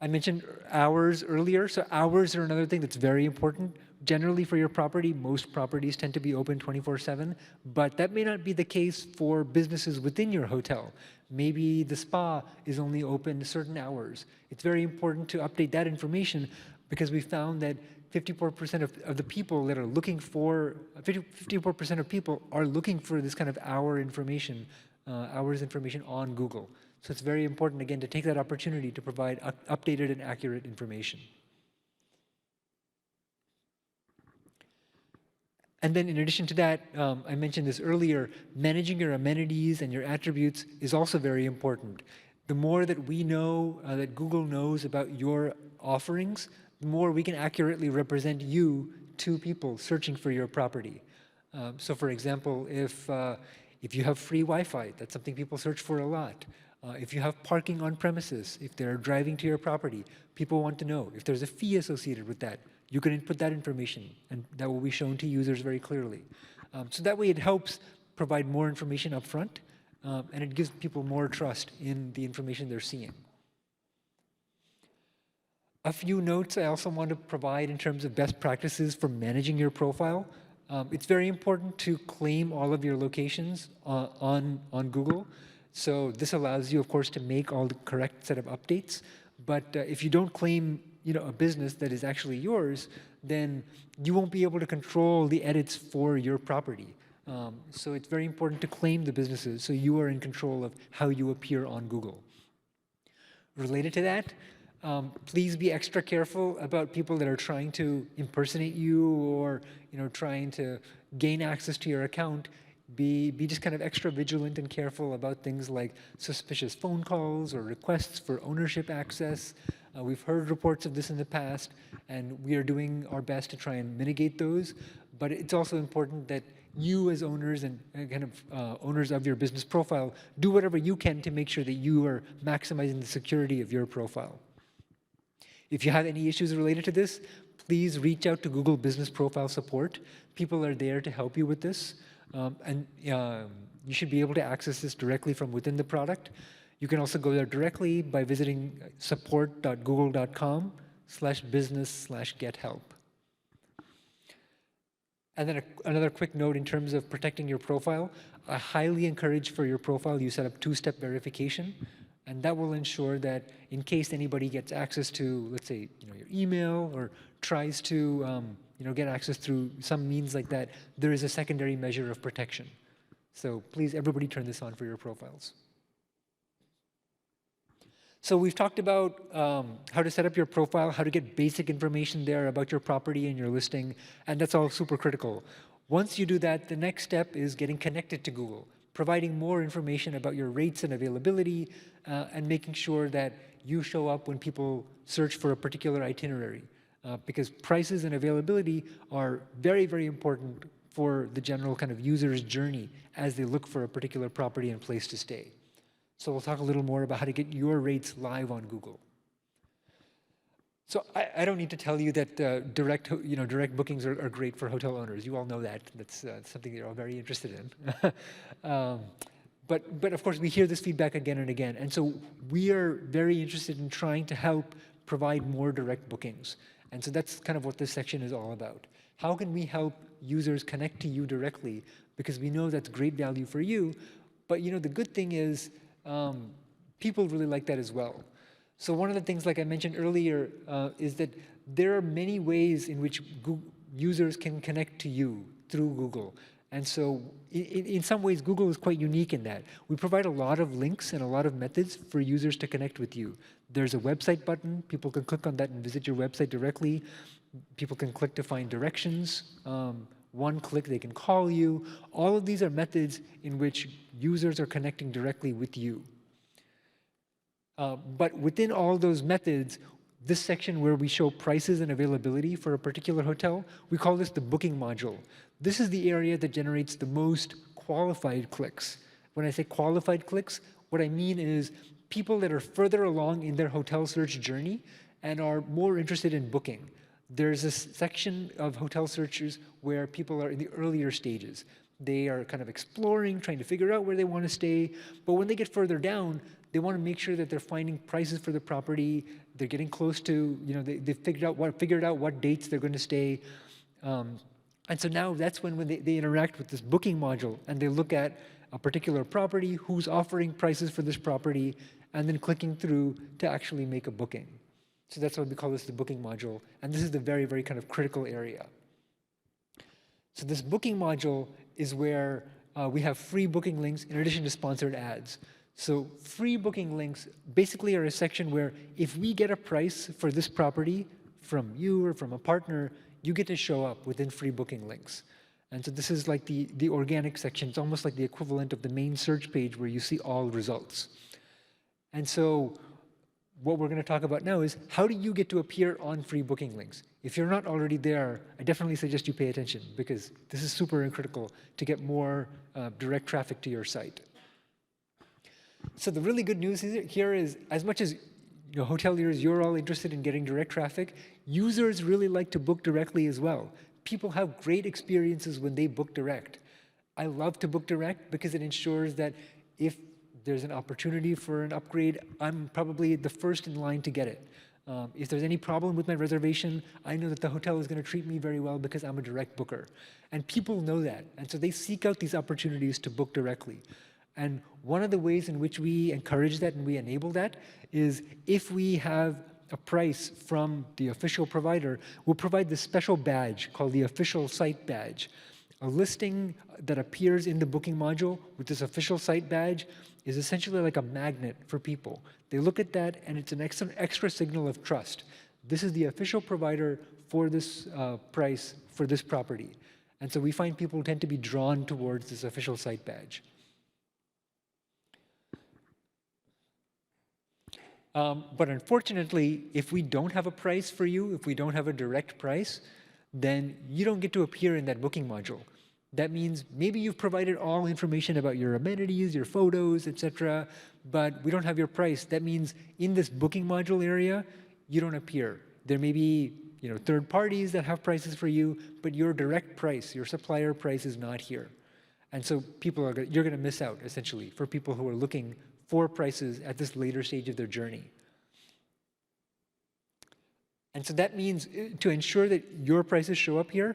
I mentioned hours earlier, so hours are another thing that's very important. Generally for your property, most properties tend to be open 24/7, but that may not be the case for businesses within your hotel. Maybe the spa is only open certain hours. It's very important to update that information because we found that 54% of the people that are looking for, 54% of people are looking for this kind of hours information on Google. So it's very important, again, to take that opportunity to provide updated and accurate information. And then in addition to that, I mentioned this earlier, managing your amenities and your attributes is also very important. The more that we know, that Google knows about your offerings, the more we can accurately represent you to people searching for your property. So for example, if you have free Wi-Fi, that's something people search for a lot. If you have parking on premises, if they're driving to your property, people want to know. If there's a fee associated with that, you can input that information, and that will be shown to users very clearly. So that way it helps provide more information up front, and it gives people more trust in the information they're seeing. A few notes I also want to provide in terms of best practices for managing your profile. It's very important to claim all of your locations on Google. So this allows you, of course, to make all the correct set of updates. But if you don't claim a business that is actually yours, then you won't be able to control the edits for your property. So it's very important to claim the businesses so you are in control of how you appear on Google. Related to that, Please be extra careful about people that are trying to impersonate you or trying to gain access to your account. Be just kind of extra vigilant and careful about things like suspicious phone calls or requests for ownership access. We've heard reports of this in the past, and we are doing our best to try and mitigate those. But it's also important that you as owners and kind of owners of your business profile do whatever you can to make sure that you are maximizing the security of your profile. If you have any issues related to this, please reach out to Google Business Profile Support. People are there to help you with this. You should be able to access this directly from within the product. You can also go there directly by visiting support.google.com/business/gethelp. And then another quick note in terms of protecting your profile. I highly encourage for your profile you set up two-step verification, and that will ensure that in case anybody gets access to, let's say, your email or tries to get access through some means like that, there is a secondary measure of protection. So please, everybody turn this on for your profiles. So we've talked about how to set up your profile, how to get basic information there about your property and your listing, and that's all super critical. Once you do that, the next step is getting connected to Google, providing more information about your rates and availability, and making sure that you show up when people search for a particular itinerary. Because prices and availability are very, very important for the general kind of user's journey as they look for a particular property and place to stay. So we'll talk a little more about how to get your rates live on Google. So I don't need to tell you that direct bookings are great for hotel owners. You all know that. That's something you're all very interested in. But of course, we hear this feedback again and again. And so we are very interested in trying to help provide more direct bookings. And so that's kind of what this section is all about. How can we help users connect to you directly? Because we know that's great value for you. But the good thing is people really like that as well. So one of the things, like I mentioned earlier, is that there are many ways in which users can connect to you through Google. And so in some ways, Google is quite unique in that. We provide a lot of links and a lot of methods for users to connect with you. There's a website button. People can click on that and visit your website directly. People can click to find directions. One click, they can call you. All of these are methods in which users are connecting directly with you. But within all those methods, this section where we show prices and availability for a particular hotel, we call this the booking module. This is the area that generates the most qualified clicks. When I say qualified clicks, what I mean is people that are further along in their hotel search journey and are more interested in booking. There's a section of hotel searches where people are in the earlier stages. They are kind of exploring, trying to figure out where they want to stay. But when they get further down, they want to make sure that they're finding prices for the property. They're getting close to, they've figured out what dates they're going to stay. And so now that's when they interact with this booking module and they look at a particular property, who's offering prices for this property, and then clicking through to actually make a booking. So that's why we call this the booking module. And this is the very, very kind of critical area. So this booking module is where we have free booking links in addition to sponsored ads. So free booking links basically are a section where if we get a price for this property from you or from a partner, you get to show up within free booking links. And so this is like the organic section. It's almost like the equivalent of the main search page where you see all results. And so what we're going to talk about now is how do you get to appear on free booking links? If you're not already there, I definitely suggest you pay attention because this is super and critical to get more direct traffic to your site. So the really good news here is, as much as hoteliers, you're all interested in getting direct traffic, users really like to book directly as well. People have great experiences when they book direct. I love to book direct because it ensures that if there's an opportunity for an upgrade, I'm probably the first in line to get it. If there's any problem with my reservation, I know that the hotel is going to treat me very well because I'm a direct booker. And people know that. And so they seek out these opportunities to book directly. And one of the ways in which we encourage that and we enable that is if we have a price from the official provider, we'll provide this special badge called the official site badge. A listing that appears in the booking module with this official site badge is essentially like a magnet for people. They look at that, and it's an extra signal of trust. This is the official provider for this price for this property. And so we find people tend to be drawn towards this official site badge. But unfortunately, if we don't have a price for you, if we don't have a direct price, then you don't get to appear in that booking module. That means maybe you've provided all information about your amenities, your photos, etc., but we don't have your price. That means in this booking module area, you don't appear. There may be third parties that have prices for you, but your direct price, your supplier price is not here. And so you're going to miss out, essentially, for people who are looking for prices at this later stage of their journey. And so that means to ensure that your prices show up here,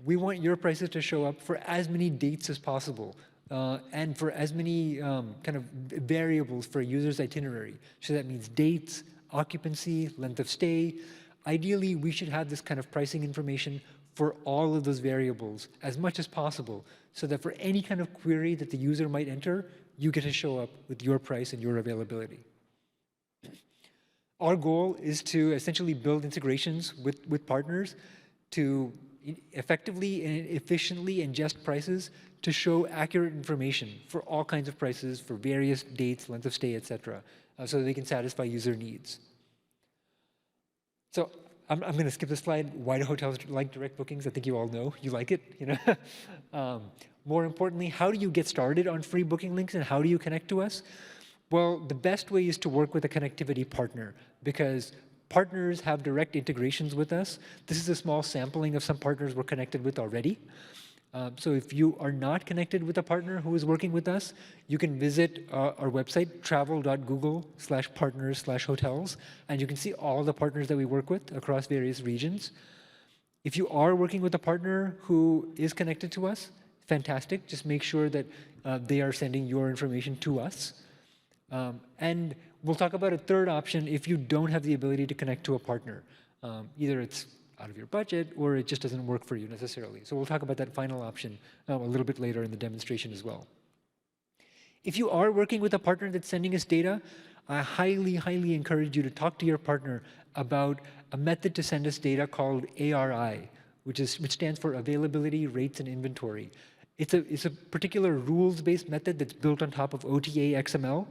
we want your prices to show up for as many dates as possible and for as many kind of variables for a user's itinerary. So that means dates, occupancy, length of stay. Ideally, we should have this kind of pricing information for all of those variables as much as possible so that for any kind of query that the user might enter, you get to show up with your price and your availability. Our goal is to essentially build integrations with partners to effectively and efficiently ingest prices to show accurate information for all kinds of prices for various dates, length of stay, etc., so that they can satisfy user needs. So I'm going to skip this slide. Why do hotels like direct bookings? I think you all know. You like it. More importantly, how do you get started on free booking links and how do you connect to us? Well, the best way is to work with a connectivity partner because partners have direct integrations with us. This is a small sampling of some partners we're connected with already. So if you are not connected with a partner who is working with us, you can visit our website, travel.google/partners/hotels, and you can see all the partners that we work with across various regions. If you are working with a partner who is connected to us, fantastic. Just make sure that they are sending your information to us. And we'll talk about a third option if you don't have the ability to connect to a partner. Either it's out of your budget or it just doesn't work for you necessarily. So we'll talk about that final option a little bit later in the demonstration as well. If you are working with a partner that's sending us data, I highly, highly encourage you to talk to your partner about a method to send us data called ARI, which stands for Availability, Rates, and Inventory. It's a particular rules-based method that's built on top of OTA XML,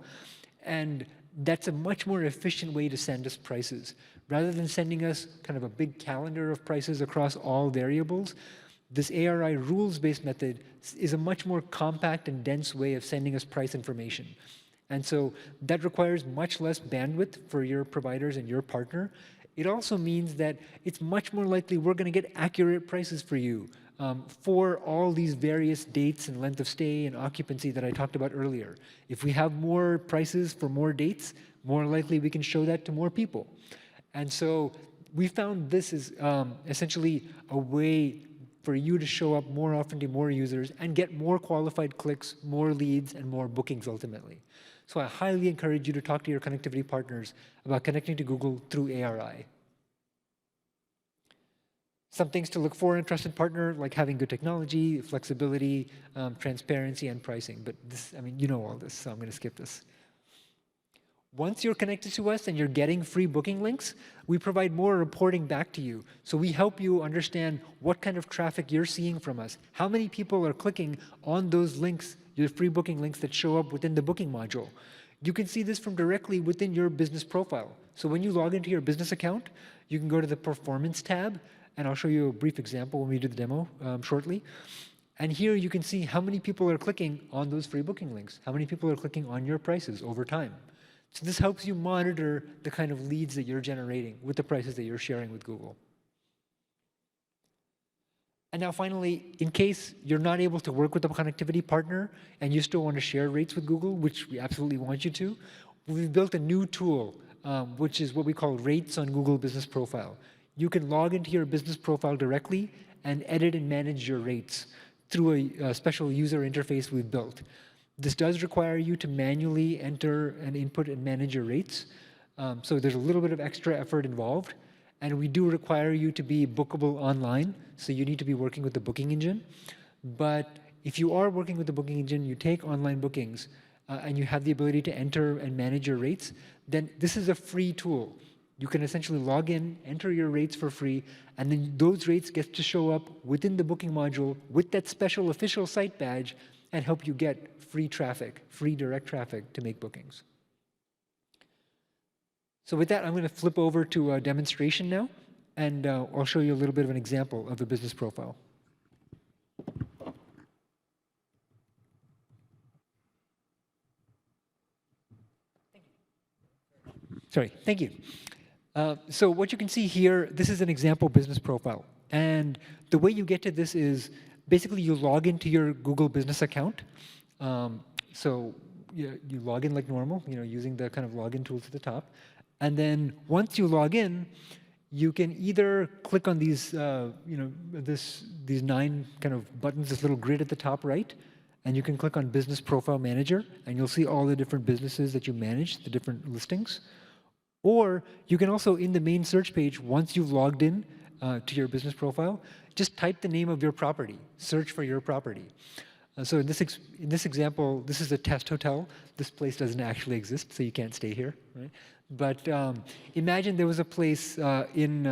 and that's a much more efficient way to send us prices. Rather than sending us kind of a big calendar of prices across all variables, this ARI rules-based method is a much more compact and dense way of sending us price information. And so that requires much less bandwidth for your providers and your partner. It also means that it's much more likely we're going to get accurate prices for you for all these various dates and length of stay and occupancy that I talked about earlier. If we have more prices for more dates, more likely we can show that to more people. And so we found this is essentially a way for you to show up more often to more users and get more qualified clicks, more leads, and more bookings ultimately. So I highly encourage you to talk to your connectivity partners about connecting to Google through ARI. Some things to look for in a trusted partner, like having good technology, flexibility, transparency, and pricing. But this, you know all this, so I'm going to skip this. Once you're connected to us and you're getting free booking links, we provide more reporting back to you. So we help you understand what kind of traffic you're seeing from us, how many people are clicking on those links, your free booking links that show up within the booking module. You can see this from directly within your business profile. So when you log into your business account, you can go to the Performance tab, and I'll show you a brief example when we do the demo shortly. And here you can see how many people are clicking on those free booking links, how many people are clicking on your prices over time. So this helps you monitor the kind of leads that you're generating with the prices that you're sharing with Google. And now finally, in case you're not able to work with a connectivity partner and you still want to share rates with Google, which we absolutely want you to, we've built a new tool, which is what we call Rates on Google Business Profile. You can log into your business profile directly and edit and manage your rates through a special user interface we've built. This does require you to manually enter and input and manage your rates. So there's a little bit of extra effort involved. And we do require you to be bookable online. So you need to be working with the booking engine. But if you are working with the booking engine, you take online bookings, and you have the ability to enter and manage your rates, then this is a free tool. You can essentially log in, enter your rates for free, and then those rates get to show up within the booking module with that special official site badge and help you get free traffic, free direct traffic to make bookings. So with that, I'm going to flip over to a demonstration now, and I'll show you a little bit of an example of the business profile. Sorry, thank you. So what you can see here, this is an example business profile. And the way you get to this is basically you log into your Google business account. So you log in like normal, using the kind of login tools at the top. And then once you log in, you can either click on these, these 9 kind of buttons, this little grid at the top right, and you can click on Business Profile Manager, and you'll see all the different businesses that you manage, the different listings. Or you can also, in the main search page, once you've logged in to your business profile, just type the name of your property, search for your property. So in this example, this is a test hotel. This place doesn't actually exist, so you can't stay here, right? But imagine there was a place in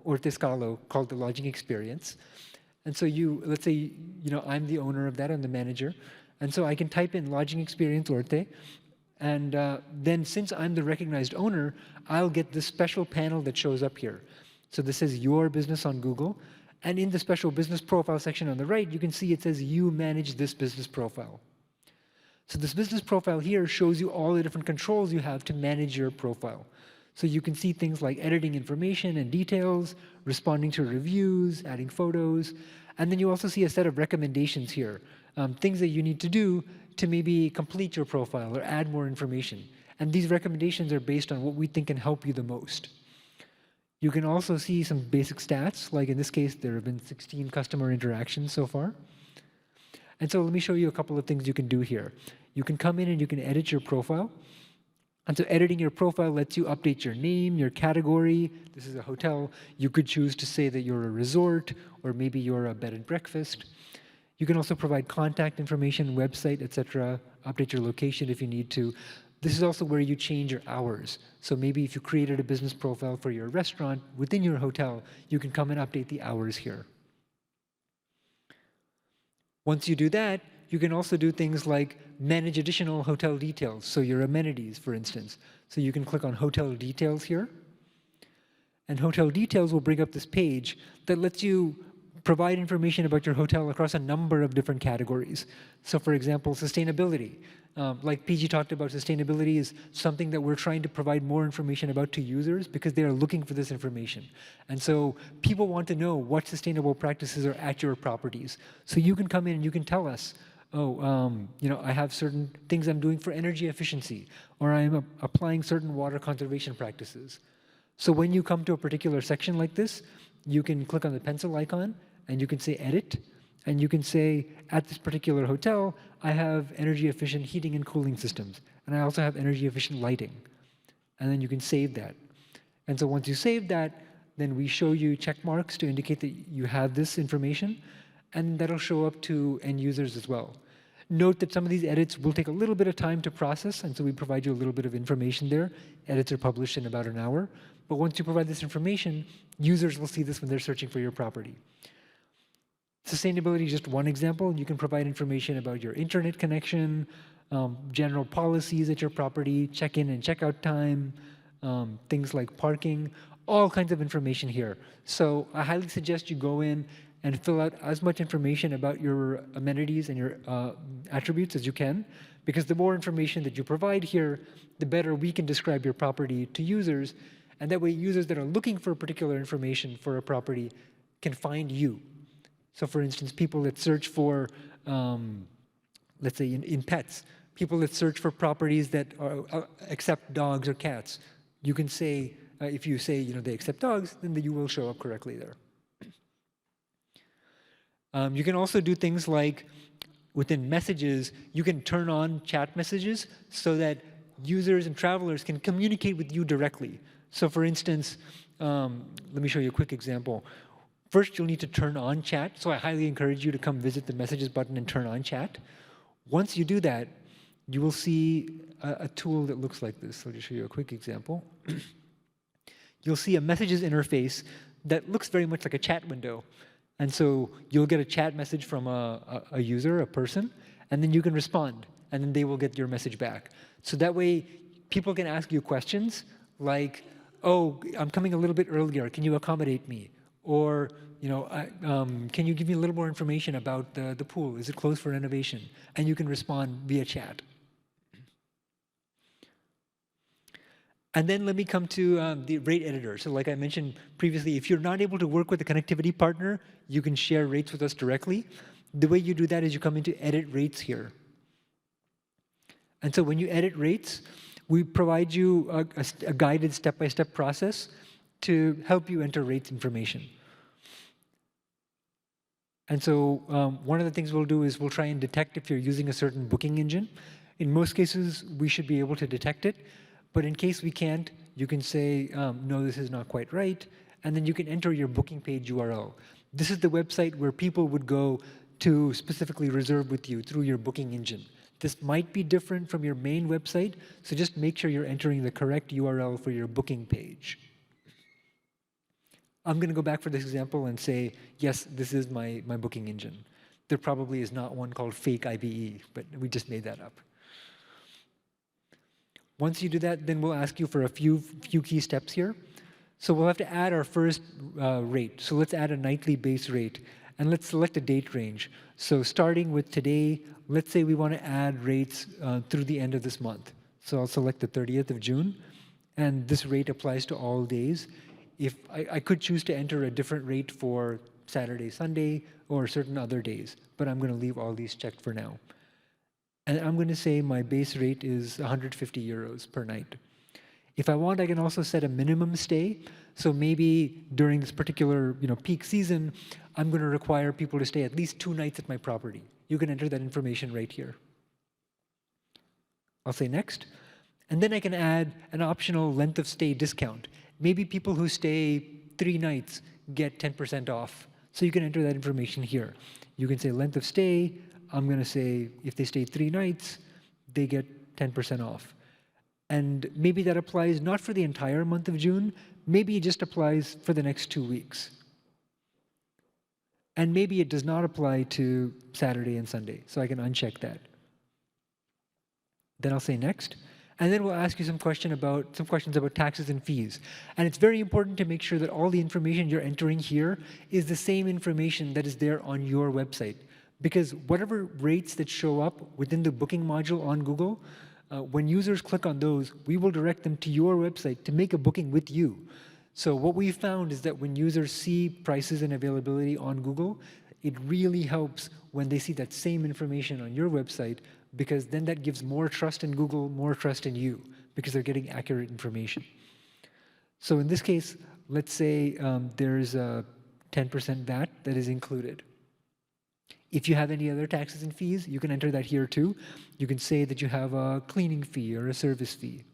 Ortescalo called the Lodging Experience. And so let's say, I'm the owner of that, I'm the manager. And so I can type in Lodging Experience Orte. And then since I'm the recognized owner, I'll get this special panel that shows up here. So this says Your Business on Google. And in the special business profile section on the right, you can see it says You manage this business profile. So this business profile here shows you all the different controls you have to manage your profile. So you can see things like editing information and details, responding to reviews, adding photos. And then you also see a set of recommendations here, things that you need to do to maybe complete your profile or add more information. And these recommendations are based on what we think can help you the most. You can also see some basic stats, like in this case, there have been 16 customer interactions so far. And so let me show you a couple of things you can do here. You can come in and you can edit your profile. And so editing your profile lets you update your name, your category. This is a hotel. You could choose to say that you're a resort, or maybe you're a bed and breakfast. You can also provide contact information, website, etc., update your location if you need to. This is also where you change your hours. So maybe if you created a business profile for your restaurant within your hotel, you can come and update the hours here. Once you do that, you can also do things like manage additional hotel details, so your amenities, for instance. So you can click on Hotel Details here. And Hotel Details will bring up this page that lets you provide information about your hotel across a number of different categories. So for example, sustainability. Like PG talked about, sustainability is something that we're trying to provide more information about to users because they are looking for this information. And so people want to know what sustainable practices are at your properties. So you can come in and you can tell us, I have certain things I'm doing for energy efficiency, or I'm applying certain water conservation practices. So when you come to a particular section like this, you can click on the pencil icon and you can say edit. And you can say, at this particular hotel, I have energy efficient heating and cooling systems. And I also have energy efficient lighting. And then you can save that. And so once you save that, then we show you check marks to indicate that you have this information. And that'll show up to end users as well. Note that some of these edits will take a little bit of time to process. And so we provide you a little bit of information there. Edits are published in about an hour. But once you provide this information, users will see this when they're searching for your property. Sustainability is just one example. You can provide information about your internet connection, general policies at your property, check-in and check-out time, things like parking, all kinds of information here. So I highly suggest you go in and fill out as much information about your amenities and your attributes as you can, because the more information that you provide here, the better we can describe your property to users, and that way users that are looking for particular information for a property can find you. So for instance, people that search for, let's say in pets, people that search for properties that accept dogs or cats, you can say, if you say they accept dogs, then you will show up correctly there. You can also do things like within messages, you can turn on chat messages so that users and travelers can communicate with you directly. So for instance, let me show you a quick example. First, you'll need to turn on chat. So I highly encourage you to come visit the messages button and turn on chat. Once you do that, you will see a tool that looks like this. I'll just show you a quick example. You'll see a messages interface that looks very much like a chat window. And so you'll get a chat message from a user, a person, and then you can respond, and then they will get your message back. So that way, people can ask you questions like, oh, I'm coming a little bit earlier, can you accommodate me? Or, you know, can you give me a little more information about the pool? Is it closed for renovation? And you can respond via chat. And then let me come to the rate editor. So like I mentioned previously, if you're not able to work with a connectivity partner, you can share rates with us directly. The way you do that is you come into edit rates here. And so when you edit rates, we provide you a guided step-by-step process to help you enter rates information. And so one of the things we'll do is we'll try and detect if you're using a certain booking engine. In most cases, we should be able to detect it. But in case we can't, you can say, no, this is not quite right. And then you can enter your booking page URL. This is the website where people would go to specifically reserve with you through your booking engine. This might be different from your main website, so just make sure you're entering the correct URL for your booking page. I'm going to go back for this example and say, yes, this is my booking engine. There probably is not one called fake IBE, but we just made that up. Once you do that, then we'll ask you for a few key steps here. So we'll have to add our first rate. So let's add a nightly base rate. And let's select a date range. So starting with today, let's say we want to add rates through the end of this month. So I'll select the 30th of June. And this rate applies to all days. If I could choose to enter a different rate for Saturday, Sunday, or certain other days. But I'm going to leave all these checked for now. And I'm going to say my base rate is 150 euros per night. If I want, I can also set a minimum stay. So maybe during this particular peak season, I'm going to require people to stay at least 2 nights at my property. You can enter that information right here. I'll say next. And then I can add an optional length of stay discount. Maybe people who stay 3 nights get 10% off. So you can enter that information here. You can say length of stay. I'm going to say if they stay 3 nights, they get 10% off. And maybe that applies not for the entire month of June, maybe it just applies for the next 2 weeks. And maybe it does not apply to Saturday and Sunday, so I can uncheck that. Then I'll say next. And then we'll ask you some questions about taxes and fees. And it's very important to make sure that all the information you're entering here is the same information that is there on your website. Because whatever rates that show up within the booking module on Google, when users click on those, we will direct them to your website to make a booking with you. So what we found is that when users see prices and availability on Google, it really helps when they see that same information on your website, because then that gives more trust in Google, more trust in you, because they're getting accurate information. So in this case, let's say there's a 10% VAT that is included. If you have any other taxes and fees, you can enter that here too. You can say that you have a cleaning fee or a service fee.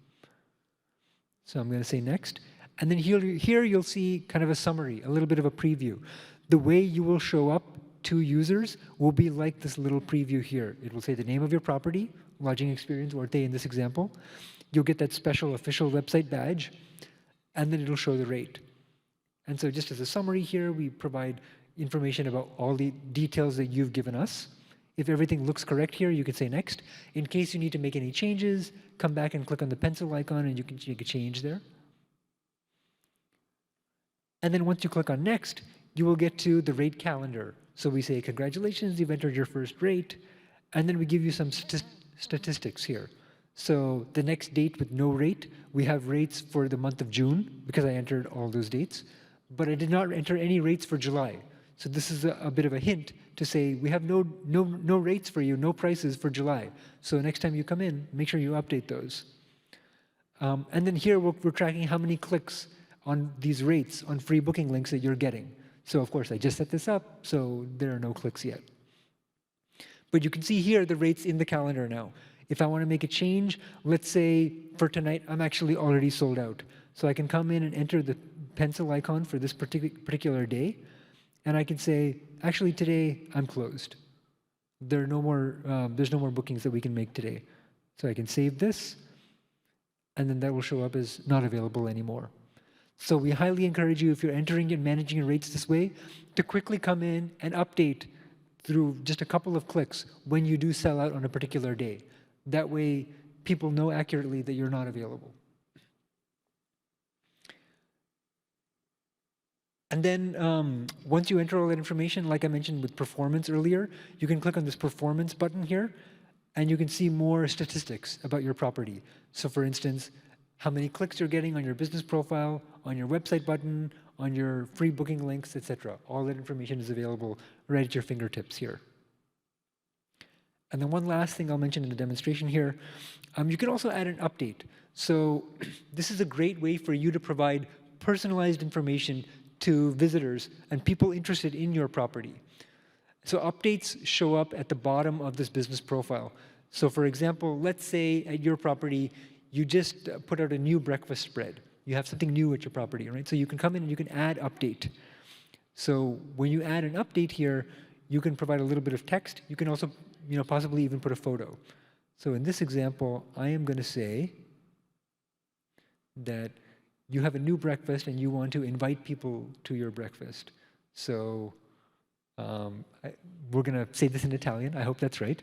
So I'm going to say next. And then here you'll see kind of a summary, a little bit of a preview. The way you will show up to users will be like this little preview here. It will say the name of your property, lodging experience, Orte in this example. You'll get that special official website badge, and then it'll show the rate. And so just as a summary here, we provide information about all the details that you've given us. If everything looks correct here, you can say next. In case you need to make any changes, come back and click on the pencil icon and you can make a change there. And then once you click on next, you will get to the rate calendar. So we say, congratulations, you've entered your first rate. And then we give you some statistics here. So the next date with no rate, we have rates for the month of June, because I entered all those dates. But I did not enter any rates for July. So this is a bit of a hint to say we have no rates for you, no prices for July. So next time you come in, make sure you update those. And then here we're tracking how many clicks on these rates on free booking links that you're getting. So of course I just set this up, so there are no clicks yet. But you can see here the rates in the calendar now. If I want to make a change, let's say for tonight I'm actually already sold out. So I can come in and enter the pencil icon for this particular day. And I can say, actually today I'm closed. There's no more bookings that we can make today. So I can save this, and then that will show up as not available anymore. So we highly encourage you, if you're entering and managing your rates this way, to quickly come in and update through just a couple of clicks when you do sell out on a particular day. That way, people know accurately that you're not available. And then once you enter all that information, like I mentioned with performance earlier, you can click on this performance button here, and you can see more statistics about your property. So for instance, how many clicks you're getting on your business profile, on your website button, on your free booking links, etc. All that information is available right at your fingertips here. And then one last thing I'll mention in the demonstration here, you can also add an update. So this is a great way for you to provide personalized information to visitors and people interested in your property. So updates show up at the bottom of this business profile. So for example, let's say at your property, you just put out a new breakfast spread. You have something new at your property, right? So you can come in and you can add update. So when you add an update here, you can provide a little bit of text. You can also, possibly even put a photo. So in this example, I am going to say that you have a new breakfast and you want to invite people to your breakfast. So we're going to say this in Italian. I hope that's right.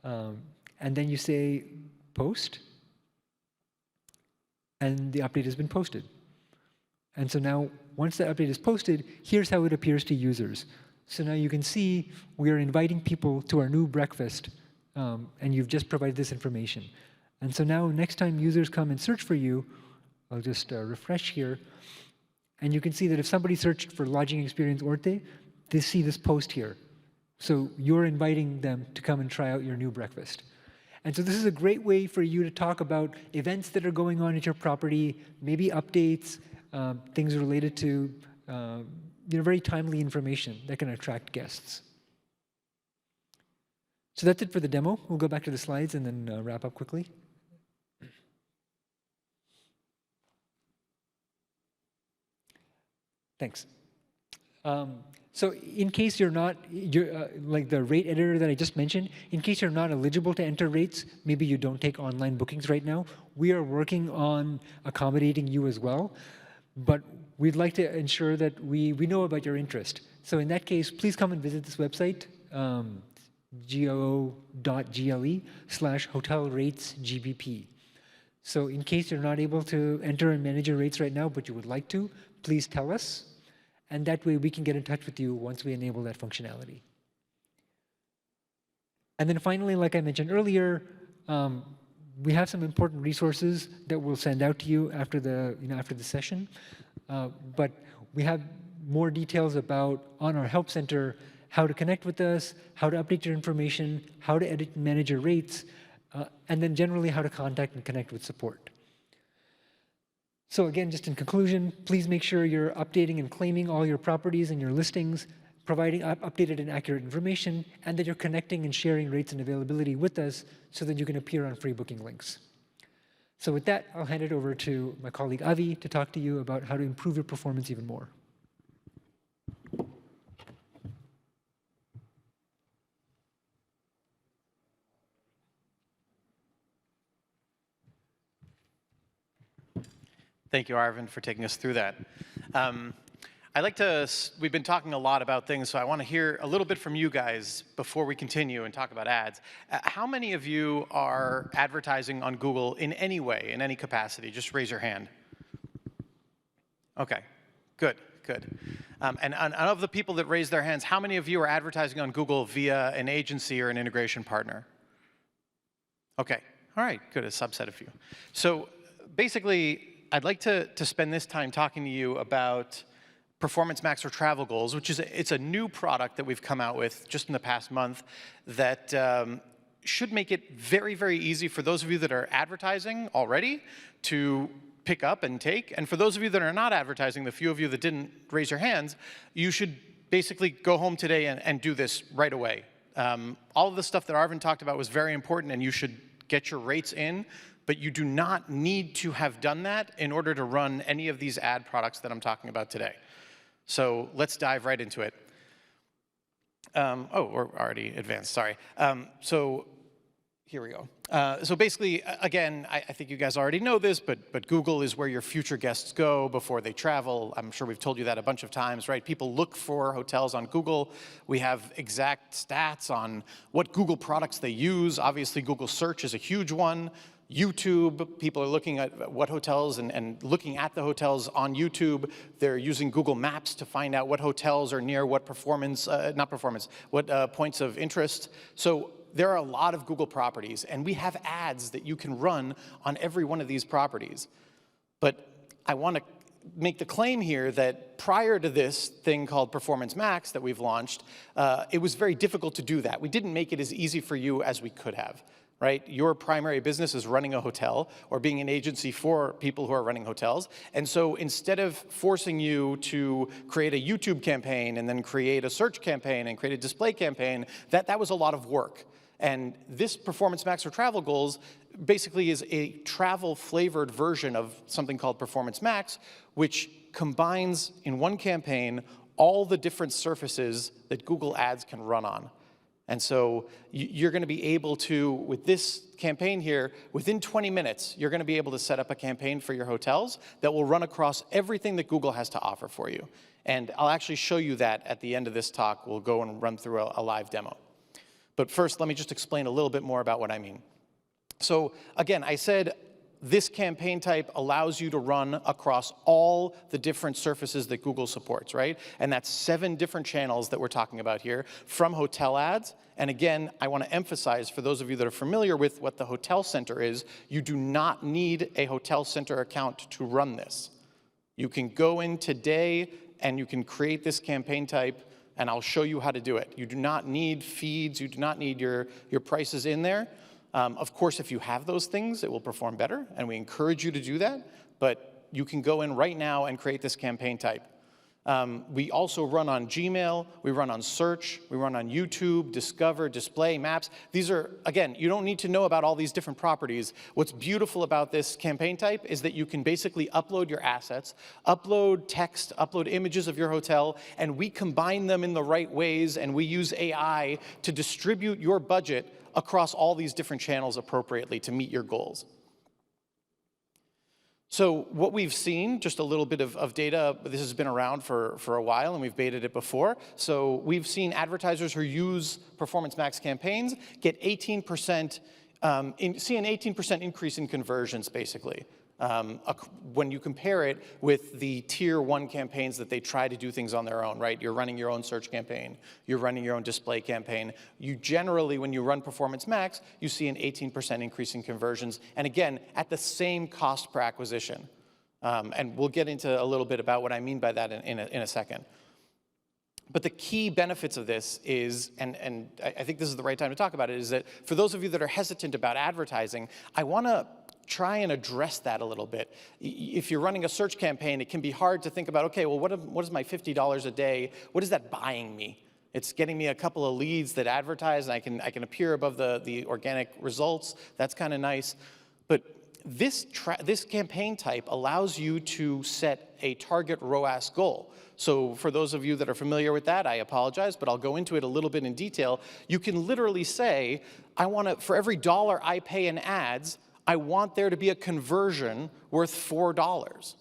And then you say post, and the update has been posted. And so now, once the update is posted, here's how it appears to users. So now you can see we are inviting people to our new breakfast, and you've just provided this information. And so now, next time users come and search for you, I'll just refresh here, and you can see that if somebody searched for lodging experience Orte, they see this post here. So you're inviting them to come and try out your new breakfast. And so this is a great way for you to talk about events that are going on at your property, maybe updates, things related to very timely information that can attract guests. So that's it for the demo. We'll go back to the slides and then wrap up quickly. Thanks. So in case you're not, like the rate editor that I just mentioned, in case you're not eligible to enter rates, maybe you don't take online bookings right now, we are working on accommodating you as well. But we'd like to ensure that we know about your interest. So in that case, please come and visit this website, goo.gle/hotelratesgbp. So in case you're not able to enter and manage your rates right now, but you would like to, please tell us. And that way we can get in touch with you once we enable that functionality. And then finally, like I mentioned earlier, we have some important resources that we'll send out to you after the session. But we have more details on our help center, how to connect with us, how to update your information, how to edit and manage your rates, and then generally how to contact and connect with support. So again, just in conclusion, please make sure you're updating and claiming all your properties and your listings, providing updated and accurate information, and that you're connecting and sharing rates and availability with us so that you can appear on free booking links. So with that, I'll hand it over to my colleague Avi to talk to you about how to improve your performance even more. Thank you, Arvind, for taking us through that. We've been talking a lot about things, so I want to hear a little bit from you guys before we continue and talk about ads. How many of you are advertising on Google in any way, in any capacity? Just raise your hand. Okay, good. And of the people that raised their hands, how many of you are advertising on Google via an agency or an integration partner? Okay, all right, good, a subset of you. So basically, I'd like to spend this time talking to you about Performance Max or Travel Goals, which is it's a new product that we've come out with just in the past month that should make it very, very easy for those of you that are advertising already to pick up and take. And for those of you that are not advertising, the few of you that didn't raise your hands, you should basically go home today and do this right away. All of the stuff that Arvind talked about was very important, and you should get your rates in. But you do not need to have done that in order to run any of these ad products that I'm talking about today. So let's dive right into it. We're already advanced, sorry. So Here we go. So basically, again, I think you guys already know this, but Google is where your future guests go before they travel. I'm sure we've told you that a bunch of times, right? People look for hotels on Google. We have exact stats on what Google products they use. Obviously, Google search is a huge one. YouTube, people are looking at what hotels and looking at the hotels on YouTube. They're using Google Maps to find out what hotels are near what points of interest. So there are a lot of Google properties, and we have ads that you can run on every one of these properties. But I want to make the claim here that prior to this thing called Performance Max that we've launched, it was very difficult to do that. We didn't make it as easy for you as we could have, right? Your primary business is running a hotel or being an agency for people who are running hotels. And so instead of forcing you to create a YouTube campaign and then create a search campaign and create a display campaign, that was a lot of work. And this Performance Max for travel goals basically is a travel-flavored version of something called Performance Max, which combines in one campaign all the different surfaces that Google Ads can run on. And so you're going to be able to, with this campaign here, within 20 minutes, you're going to be able to set up a campaign for your hotels that will run across everything that Google has to offer for you. And I'll actually show you that at the end of this talk. We'll go and run through a live demo. But first, let me just explain a little bit more about what I mean. So again, I said this campaign type allows you to run across all the different surfaces that Google supports, right? And that's 7 different channels that we're talking about here, from hotel ads. And again, I want to emphasize, for those of you that are familiar with what the Hotel Center is, you do not need a Hotel Center account to run this. You can go in today and you can create this campaign type, and I'll show you how to do it. You do not need feeds. You do not need your prices in there. Of course, if you have those things, it will perform better, and we encourage you to do that. But you can go in right now and create this campaign type. We also run on Gmail, we run on search, we run on YouTube, Discover, Display, Maps. These are, again, you don't need to know about all these different properties. What's beautiful about this campaign type is that you can basically upload your assets, upload text, upload images of your hotel, and we combine them in the right ways, and we use AI to distribute your budget across all these different channels appropriately to meet your goals. So what we've seen, just a little bit of data, this has been around for a while and we've betaed it before. So we've seen advertisers who use Performance Max campaigns get 18%, see an 18% increase in conversions basically. When you compare it with the tier 1 campaigns that they try to do things on their own, right? You're running your own search campaign, you're running your own display campaign. You generally, when you run Performance Max, you see an 18% increase in conversions, and again, at the same cost per acquisition. And we'll get into a little bit about what I mean by that in a second. But the key benefits of this is, and I think this is the right time to talk about it, is that for those of you that are hesitant about advertising, I want to try and address that a little bit. If you're running a search campaign, it can be hard to think about, okay, well, what is my $50 a day? What is that buying me? It's getting me a couple of leads that advertise, and I can appear above the organic results. That's kind of nice. But this campaign type allows you to set a target ROAS goal. So for those of you that are familiar with that, I apologize, but I'll go into it a little bit in detail. You can literally say, I want to, for every $1 I pay in ads, I want there to be a conversion worth $4,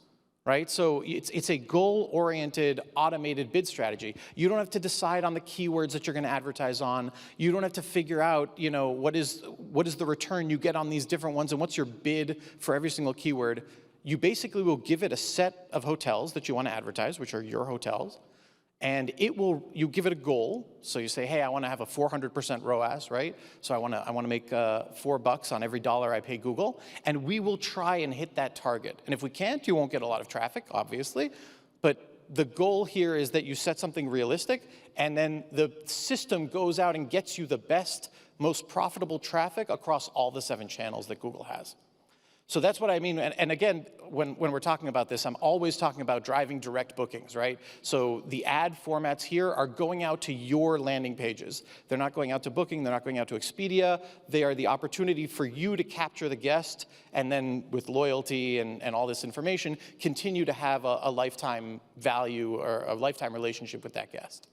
right? So it's a goal-oriented, automated bid strategy. You don't have to decide on the keywords that you're going to advertise on. You don't have to figure out, you know, what is the return you get on these different ones and what's your bid for every single keyword. You basically will give it a set of hotels that you want to advertise, which are your hotels, and you give it a goal. So you say, hey, I want to have a 400% ROAS, right? So I want to make $4 on every $1 I pay Google, and we will try and hit that target. And if we can't, you won't get a lot of traffic, obviously, but the goal here is that you set something realistic, and then the system goes out and gets you the best, most profitable traffic across all the 7 channels that Google has. So that's what I mean, and again, when we're talking about this, I'm always talking about driving direct bookings, right? So the ad formats here are going out to your landing pages. They're not going out to Booking, they're not going out to Expedia. They are the opportunity for you to capture the guest, and then with loyalty and all this information, continue to have a lifetime value or a lifetime relationship with that guest.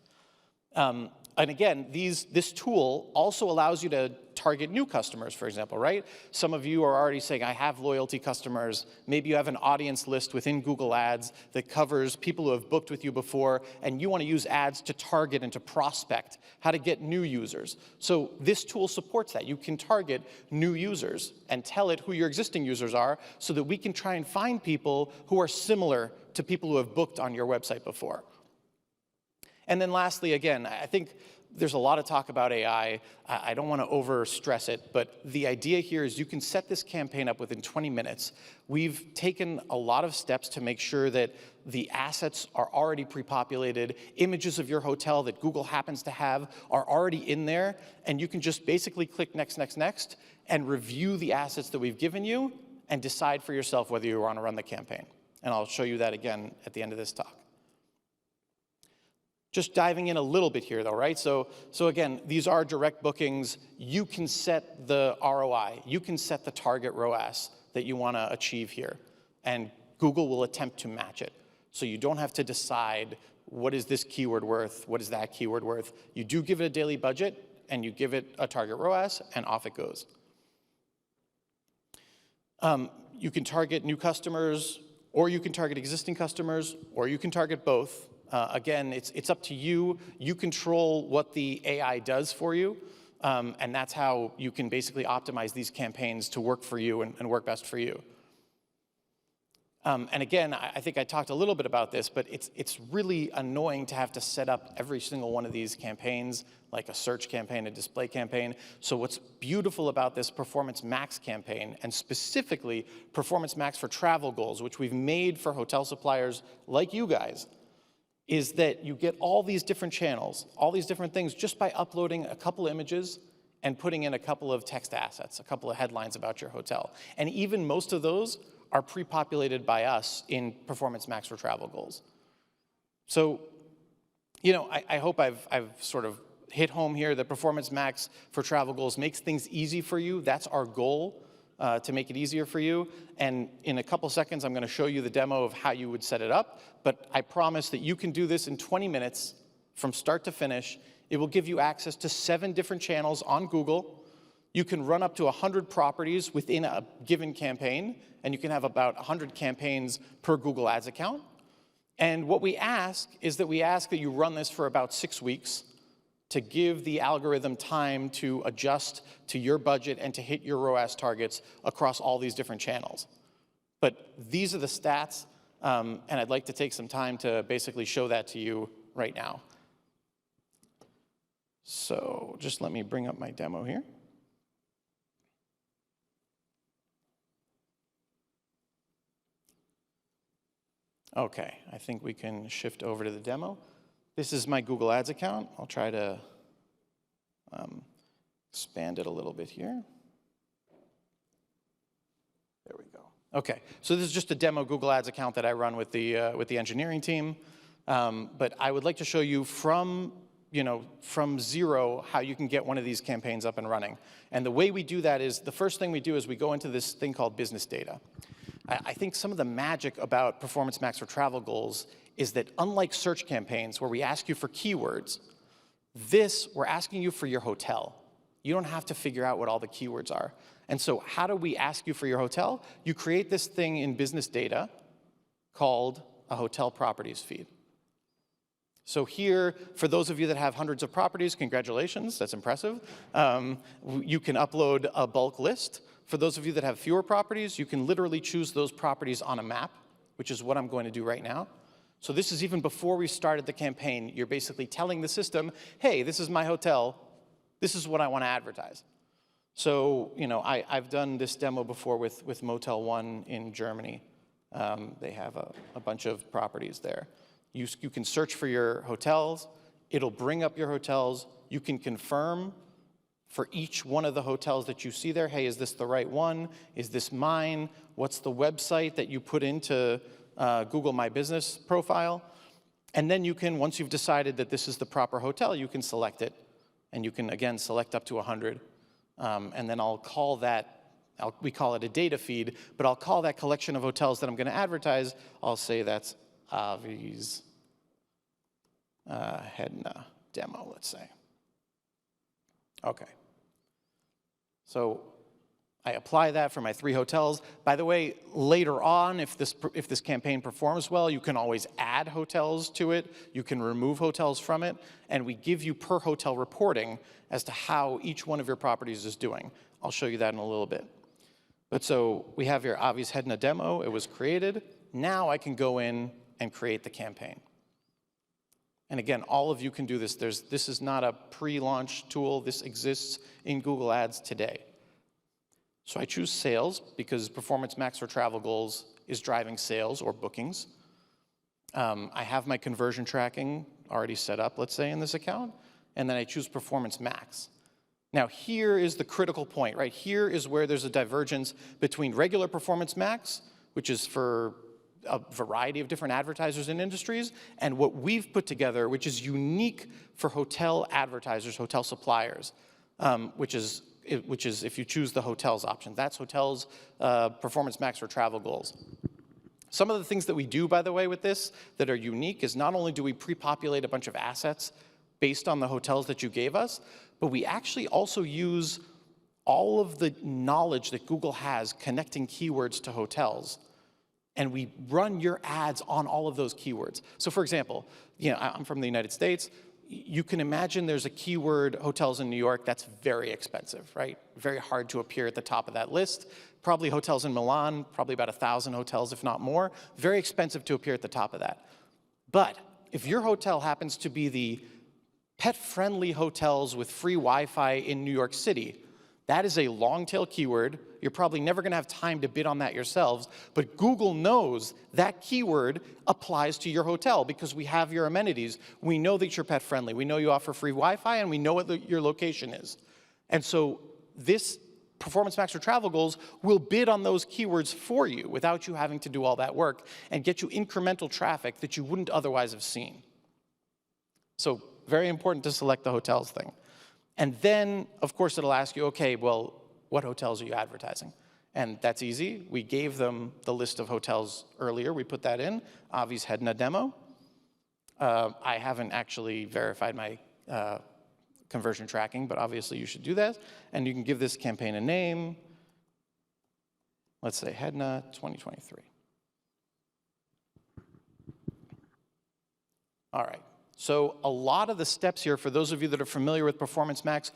And again, this tool also allows you to target new customers, for example, right? Some of you are already saying, I have loyalty customers. Maybe you have an audience list within Google Ads that covers people who have booked with you before, and you want to use ads to target and to prospect, how to get new users. So this tool supports that. You can target new users and tell it who your existing users are so that we can try and find people who are similar to people who have booked on your website before. And then lastly, again, I think there's a lot of talk about AI. I don't want to overstress it, but the idea here is you can set this campaign up within 20 minutes. We've taken a lot of steps to make sure that the assets are already pre-populated. Images of your hotel that Google happens to have are already in there, and you can just basically click next, next, next, and review the assets that we've given you and decide for yourself whether you want to run the campaign. And I'll show you that again at the end of this talk. Just diving in a little bit here, though, right? So again, these are direct bookings. You can set the ROI. You can set the target ROAS that you want to achieve here. And Google will attempt to match it. So you don't have to decide, what is this keyword worth? What is that keyword worth? You do give it a daily budget, and you give it a target ROAS, and off it goes. You can target new customers, or you can target existing customers, or you can target both. Again, it's up to you. You control what the AI does for you, and that's how you can basically optimize these campaigns to work for you and work best for you. And again, I think I talked a little bit about this, but it's really annoying to have to set up every single one of these campaigns, like a search campaign, a display campaign. So what's beautiful about this Performance Max campaign, and specifically Performance Max for travel goals, which we've made for hotel suppliers like you guys, is that you get all these different channels, all these different things, just by uploading a couple images and putting in a couple of text assets, a couple of headlines about your hotel. And even most of those are pre-populated by us in Performance Max for travel goals. So, you know, I hope I've sort of hit home here that Performance Max for travel goals makes things easy for you. That's our goal, to make it easier for you. And in a couple seconds, I'm going to show you the demo of how you would set it up. But I promise that you can do this in 20 minutes from start to finish. It will give you access to 7 different channels on Google. You can run up to 100 properties within a given campaign, and you can have about 100 campaigns per Google Ads account. And what we ask is that you run this for about 6 weeks to give the algorithm time to adjust to your budget and to hit your ROAS targets across all these different channels. But these are the stats, and I'd like to take some time to basically show that to you right now. So just let me bring up my demo here. Okay, I think we can shift over to the demo. This is my Google Ads account. I'll try to expand it a little bit here. There we go. Okay, so this is just a demo Google Ads account that I run with the engineering team. But I would like to show you from zero how you can get one of these campaigns up and running. And the way we do that is, the first thing we do is we go into this thing called business data. I think some of the magic about Performance Max for travel goals is that unlike search campaigns where we ask you for keywords, we're asking you for your hotel. You don't have to figure out what all the keywords are. And so how do we ask you for your hotel? You create this thing in business data called a hotel properties feed. So here, for those of you that have hundreds of properties, congratulations, that's impressive. You can upload a bulk list. For those of you that have fewer properties, you can literally choose those properties on a map, which is what I'm going to do right now. So this is even before we started the campaign. You're basically telling the system, hey, this is my hotel. This is what I want to advertise. So, you know, I've done this demo before with Motel 1 in Germany. They have a bunch of properties there. You can search for your hotels. It'll bring up your hotels. You can confirm for each one of the hotels that you see there, hey, is this the right one? Is this mine? What's the website that you put into Google My Business profile? And then you can, once you've decided that this is the proper hotel, you can select it. And you can, again, select up to 100. And then I'll call that, we call it a data feed, but I'll call that collection of hotels that I'm going to advertise, I'll say that's Avi's HEDNA demo, let's say. Okay. So I apply that for my 3 hotels. By the way, later on, if this campaign performs well, you can always add hotels to it. You can remove hotels from it. And we give you per hotel reporting as to how each one of your properties is doing. I'll show you that in a little bit. But so we have here Avi's HEDNA demo. It was created. Now I can go in and create the campaign. And again, all of you can do this. This is not a pre-launch tool. This exists in Google Ads today. So I choose sales because Performance Max for travel goals is driving sales or bookings. I have my conversion tracking already set up, let's say, in this account. And then I choose Performance Max. Now, here is the critical point, right? Here is where there's a divergence between regular Performance Max, which is for a variety of different advertisers and industries, and what we've put together, which is unique for hotel advertisers, hotel suppliers, which is if you choose the hotels option. That's hotels Performance Max for travel goals. Some of the things that we do, by the way, with this that are unique is not only do we pre-populate a bunch of assets based on the hotels that you gave us, but we actually also use all of the knowledge that Google has connecting keywords to hotels. And we run your ads on all of those keywords. So for example, I'm from the United States. You can imagine there's a keyword, hotels in New York, that's very expensive, right? Very hard to appear at the top of that list. Probably hotels in Milan, probably about 1,000 hotels, if not more. Very expensive to appear at the top of that. But if your hotel happens to be the pet-friendly hotels with free Wi-Fi in New York City, that is a long-tail keyword. You're probably never going to have time to bid on that yourselves, but Google knows that keyword applies to your hotel because we have your amenities. We know that you're pet-friendly. We know you offer free Wi-Fi, and we know what your location is. And so this Performance Max for travel goals will bid on those keywords for you without you having to do all that work and get you incremental traffic that you wouldn't otherwise have seen. So very important to select the hotels thing. And then, of course, it'll ask you, okay, well, what hotels are you advertising? And that's easy. We gave them the list of hotels earlier. We put that in, Avi's HEDNA demo. I haven't actually verified my conversion tracking, but obviously you should do that. And you can give this campaign a name. Let's say HEDNA 2023. All right. So a lot of the steps here, for those of you that are familiar with Performance Max,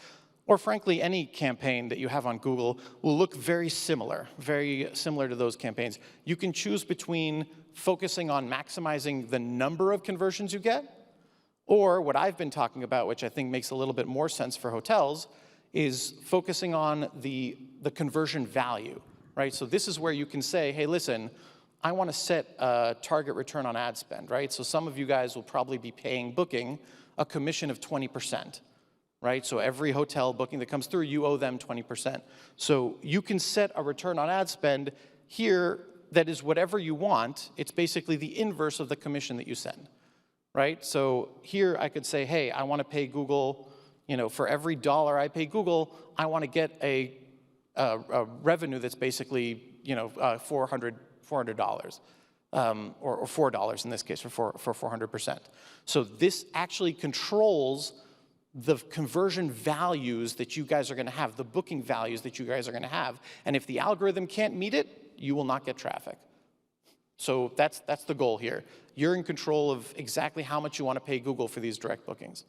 or frankly any campaign that you have on Google, will look very similar to those campaigns. You can choose between focusing on maximizing the number of conversions you get, or what I've been talking about, which I think makes a little bit more sense for hotels, is focusing on the conversion value, right? So this is where you can say, hey, listen, I want to set a target return on ad spend, right? So some of you guys will probably be paying Booking a commission of 20%, right? So every hotel booking that comes through, you owe them 20%. So you can set a return on ad spend here that is whatever you want. It's basically the inverse of the commission that you send, right? So here I could say, hey, I want to pay Google, for every $1 I pay Google, I want to get a revenue that's basically, $400, or $4 in this case for 400%. So this actually controls the conversion values that you guys are going to have, the booking values that you guys are going to have. And if the algorithm can't meet it, you will not get traffic. So that's the goal here. You're in control of exactly how much you want to pay Google for these direct bookings.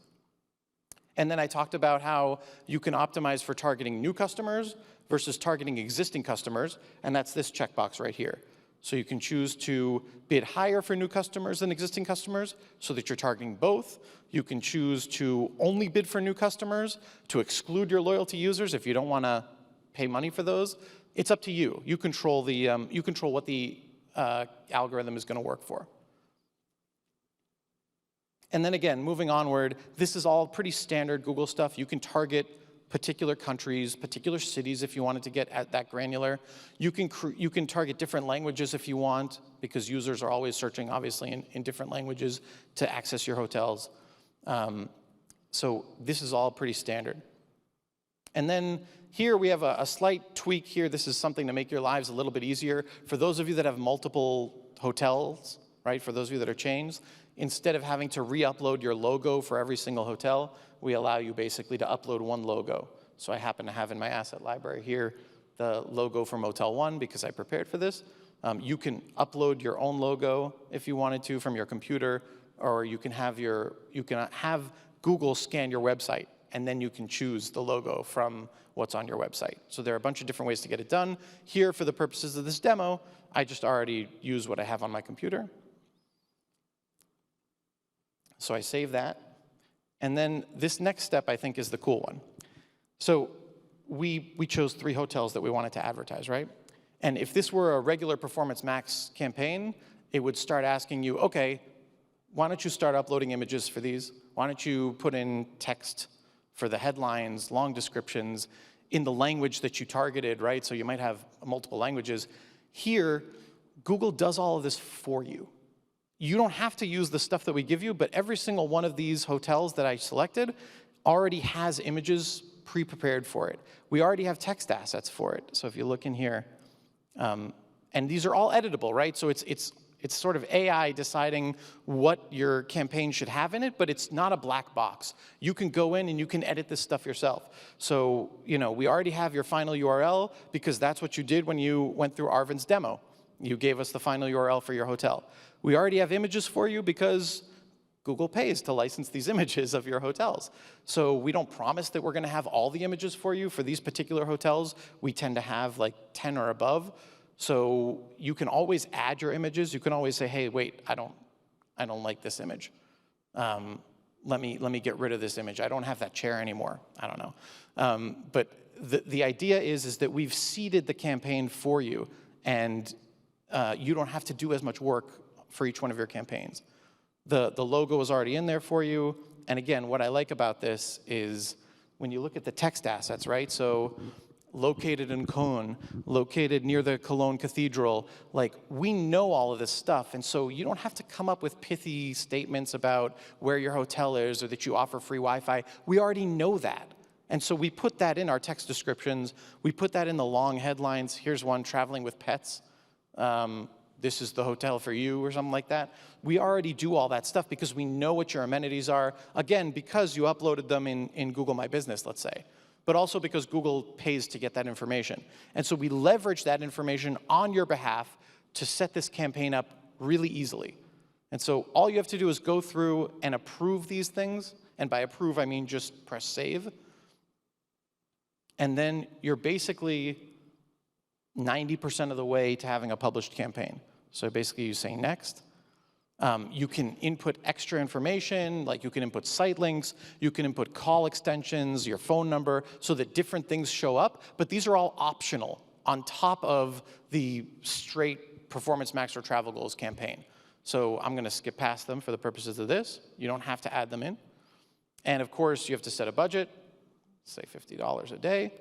And then I talked about how you can optimize for targeting new customers versus targeting existing customers, and that's this checkbox right here. So you can choose to bid higher for new customers than existing customers so that you're targeting both. You can choose to only bid for new customers, to exclude your loyalty users if you don't want to pay money for those. It's up to you. You control what the algorithm is going to work for. And then again, moving onward, this is all pretty standard Google stuff. You can target particular countries, particular cities if you wanted to get at that granular. You can target different languages if you want, because users are always searching, obviously, in different languages to access your hotels. So this is all pretty standard. And then here we have a slight tweak here. This is something to make your lives a little bit easier. For those of you that have multiple hotels, right, for those of you that are chains, instead of having to re-upload your logo for every single hotel, we allow you basically to upload one logo. So I happen to have in my asset library here the logo from Motel 1 because I prepared for this. You can upload your own logo if you wanted to from your computer, or you can have Google scan your website, and then you can choose the logo from what's on your website. So there are a bunch of different ways to get it done. Here, for the purposes of this demo, I just already use what I have on my computer. So I save that. And then this next step, I think, is the cool one. So we chose 3 hotels that we wanted to advertise, right? And if this were a regular Performance Max campaign, it would start asking you, OK, why don't you start uploading images for these? Why don't you put in text for the headlines, long descriptions, in the language that you targeted, right? So you might have multiple languages. Here, Google does all of this for you. You don't have to use the stuff that we give you, but every single one of these hotels that I selected already has images pre-prepared for it. We already have text assets for it. So if you look in here, and these are all editable, right? So it's sort of AI deciding what your campaign should have in it, but it's not a black box. You can go in and you can edit this stuff yourself. So, we already have your final URL because that's what you did when you went through Arvin's demo. You gave us the final URL for your hotel. We already have images for you because Google pays to license these images of your hotels. So we don't promise that we're going to have all the images for you. For these particular hotels, we tend to have like 10 or above. So you can always add your images. You can always say, hey, wait, I don't like this image. Let me get rid of this image. I don't have that chair anymore. I don't know. But the idea is that we've seeded the campaign for you, and you don't have to do as much work for each one of your campaigns. The logo is already in there for you. And again, what I like about this is when you look at the text assets, right? So located in Cologne, located near the Cologne Cathedral, like we know all of this stuff. And so you don't have to come up with pithy statements about where your hotel is or that you offer free Wi-Fi. We already know that. And so we put that in our text descriptions. We put that in the long headlines. Here's one, traveling with pets. This is the hotel for you, or something like that. We already do all that stuff because we know what your amenities are. Again, because you uploaded them in Google My Business, let's say. But also because Google pays to get that information. And so we leverage that information on your behalf to set this campaign up really easily. And so all you have to do is go through and approve these things. And by approve, I mean just press save. And then you're basically 90% of the way to having a published campaign. So basically you say next. You can input extra information, like you can input site links, you can input call extensions, your phone number, so that different things show up. But these are all optional on top of the straight Performance Max or Travel Goals campaign. So I'm going to skip past them for the purposes of this. You don't have to add them in. And of course, you have to set a budget, say $50 a day.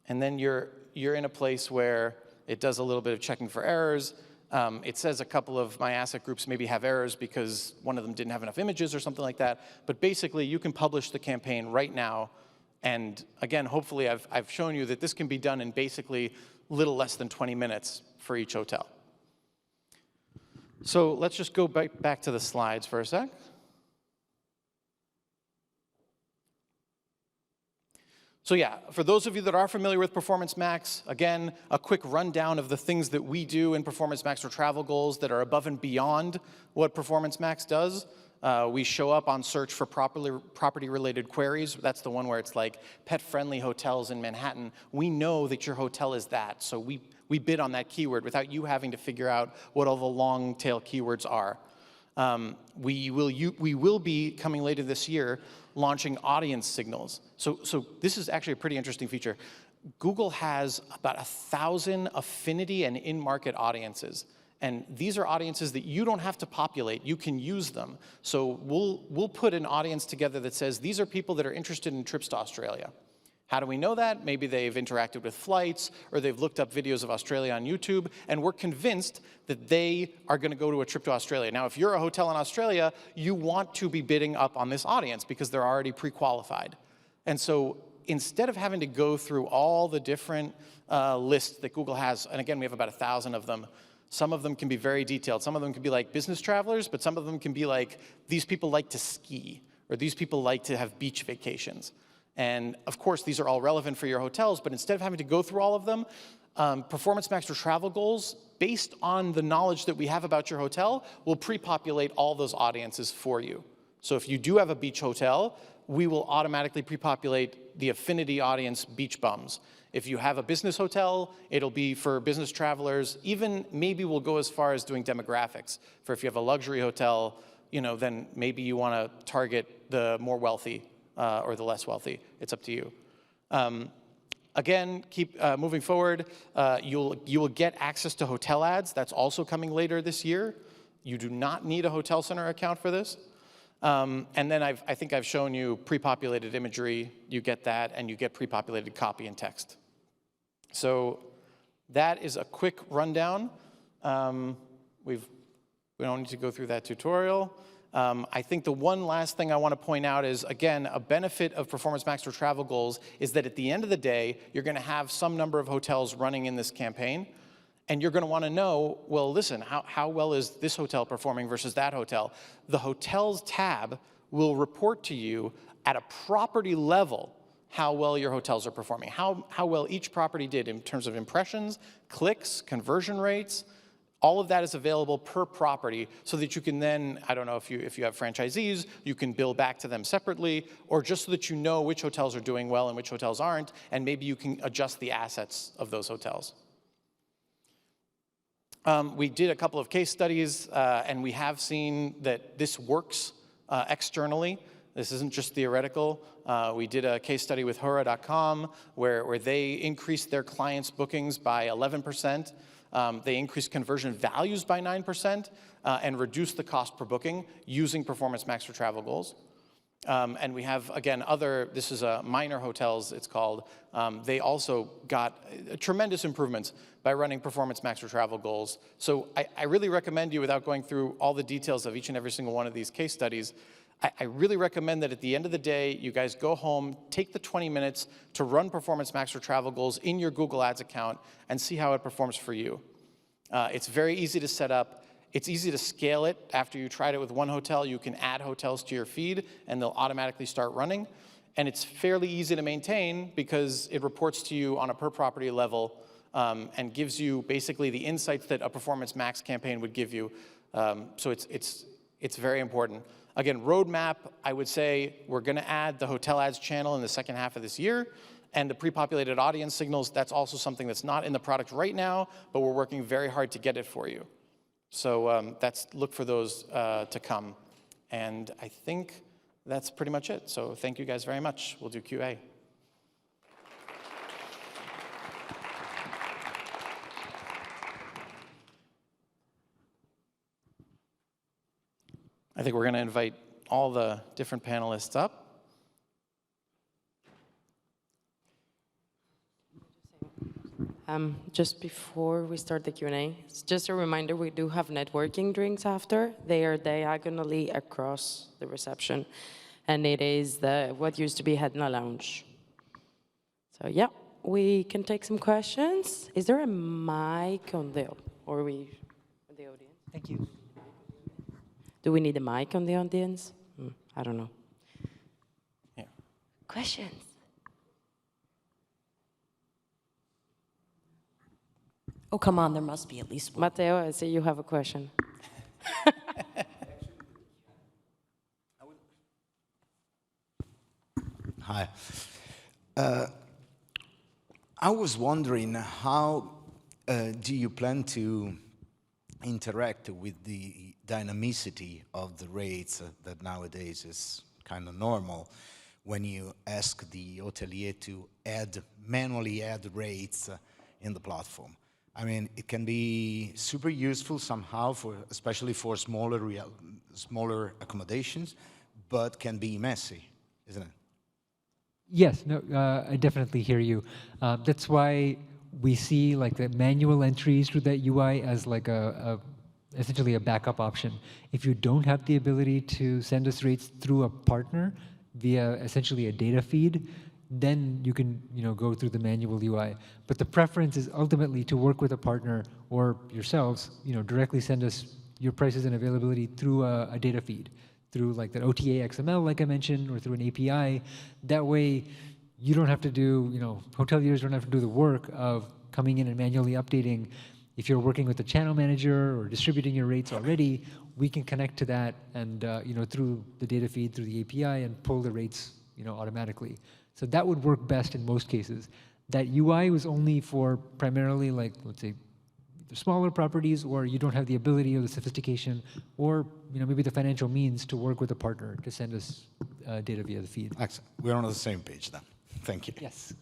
And then you're in a place where it does a little bit of checking for errors. It says a couple of my asset groups maybe have errors because one of them didn't have enough images or something like that. But basically, you can publish the campaign right now. And again, hopefully, I've shown you that this can be done in basically little less than 20 minutes for each hotel. So let's just go back to the slides for a sec. So yeah, for those of you that are familiar with Performance Max, again, a quick rundown of the things that we do in Performance Max or Travel Goals that are above and beyond what Performance Max does. We show up on search for property-related queries. That's the one where it's like pet-friendly hotels in Manhattan. We know that your hotel is that, so we bid on that keyword without you having to figure out what all the long-tail keywords are. We will be, coming later this year, launching audience signals. So this is actually a pretty interesting feature. Google has about 1,000 affinity and in-market audiences. And these are audiences that you don't have to populate. You can use them. So we'll put an audience together that says, these are people that are interested in trips to Australia. How do we know that? Maybe they've interacted with flights, or they've looked up videos of Australia on YouTube, and we're convinced that they are going to go to a trip to Australia. Now, if you're a hotel in Australia, you want to be bidding up on this audience because they're already pre-qualified. And so instead of having to go through all the different lists that Google has, and again, we have about 1,000 of them, some of them can be very detailed. Some of them can be like business travelers, but some of them can be like, these people like to ski, or these people like to have beach vacations. And of course, these are all relevant for your hotels, but instead of having to go through all of them, Performance Master Travel Goals, based on the knowledge that we have about your hotel, will pre-populate all those audiences for you. So if you do have a beach hotel, we will automatically pre-populate the affinity audience beach bums. If you have a business hotel, it'll be for business travelers. Even maybe we'll go as far as doing demographics. For if you have a luxury hotel, you know, then maybe you want to target the more wealthy or the less wealthy. It's up to you. Again, keep moving forward. You will get access to hotel ads. That's also coming later this year. You do not need a Hotel Center account for this. And then I think I've shown you pre-populated imagery. You get that, and you get pre-populated copy and text. So that is a quick rundown. We don't need to go through that tutorial. I think the one last thing I want to point out is, again, a benefit of Performance Master Travel Goals is that at the end of the day, you're going to have some number of hotels running in this campaign. And you're going to want to know, well, listen, how well is this hotel performing versus that hotel? The Hotels tab will report to you at a property level how well your hotels are performing, how well each property did in terms of impressions, clicks, conversion rates. All of that is available per property so that you can then, I don't know if you have franchisees, you can bill back to them separately, or just so that you know which hotels are doing well and which hotels aren't, and maybe you can adjust the assets of those hotels. We did a couple of case studies, and we have seen that this works externally. This isn't just theoretical. We did a case study with Hura.com where they increased their clients' bookings by 11%. They increased conversion values by 9% and reduced the cost per booking using Performance Master Travel Goals. And we have, again, this is Minor Hotels, it's called. They also got tremendous improvements by running Performance Master Travel Goals. So I really recommend you, without going through all the details of each and every single one of these case studies, I really recommend that at the end of the day, you guys go home, take the 20 minutes to run Performance Master Travel Goals in your Google Ads account and see how it performs for you. It's very easy to set up. It's easy to scale it. After you tried it with one hotel, you can add hotels to your feed, and they'll automatically start running. And it's fairly easy to maintain because it reports to you on a per-property level and gives you basically the insights that a Performance Max campaign would give you. So it's very important. Again, roadmap, I would say we're going to add the hotel ads channel in the second half of this year. And the pre-populated audience signals, that's also something that's not in the product right now, but we're working very hard to get it for you. So look for those to come. And I think that's pretty much it. So thank you guys very much. We'll do QA. I think we're going to invite all the different panelists up. Just before we start the Q&A, it's just a reminder, we do have networking drinks after. They are diagonally across the reception. And it is what used to be HEDNA Lounge. So yeah, we can take some questions. Is there a mic on the audience? Thank you. Do we need a mic on the audience? I don't know. Yeah. Questions? Oh, come on, there must be at least one. Matteo, I see you have a question. Hi. I was wondering, how do you plan to interact with the dynamicity of the rates that nowadays is kind of normal when you ask the hotelier to manually add rates in the platform? I mean, it can be super useful somehow, especially for smaller accommodations, but can be messy, isn't it? Yes, no, I definitely hear you. That's why we see like the manual entries through that UI as like essentially a backup option. If you don't have the ability to send us rates through a partner via essentially a data feed, then you can go through the manual UI. But the preference is ultimately to work with a partner or yourselves, directly send us your prices and availability through a data feed, through like that OTA XML, like I mentioned, or through an API. That way, you don't have to do, hoteliers don't have to do the work of coming in and manually updating. If you're working with a channel manager or distributing your rates already, we can connect to that and through the data feed, through the API, and pull the rates automatically. So that would work best in most cases. That UI was only for primarily, like, let's say, either smaller properties, or you don't have the ability or the sophistication, or maybe the financial means to work with a partner to send us data via the feed. Excellent. We're on the same page then. Thank you. Yes.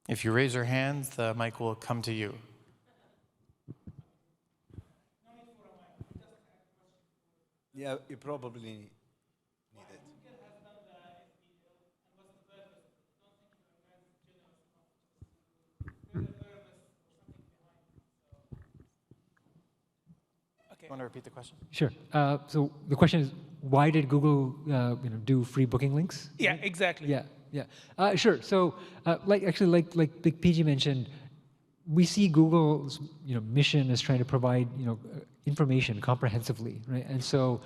If you raise your hands, the mic will come to you. Yeah, you probably need it. You want to repeat the question? Sure. So the question is, why did Google do free booking links? Yeah, exactly. Yeah. Sure. So like Big PG mentioned, we see Google's mission as trying to provide information comprehensively, right? And so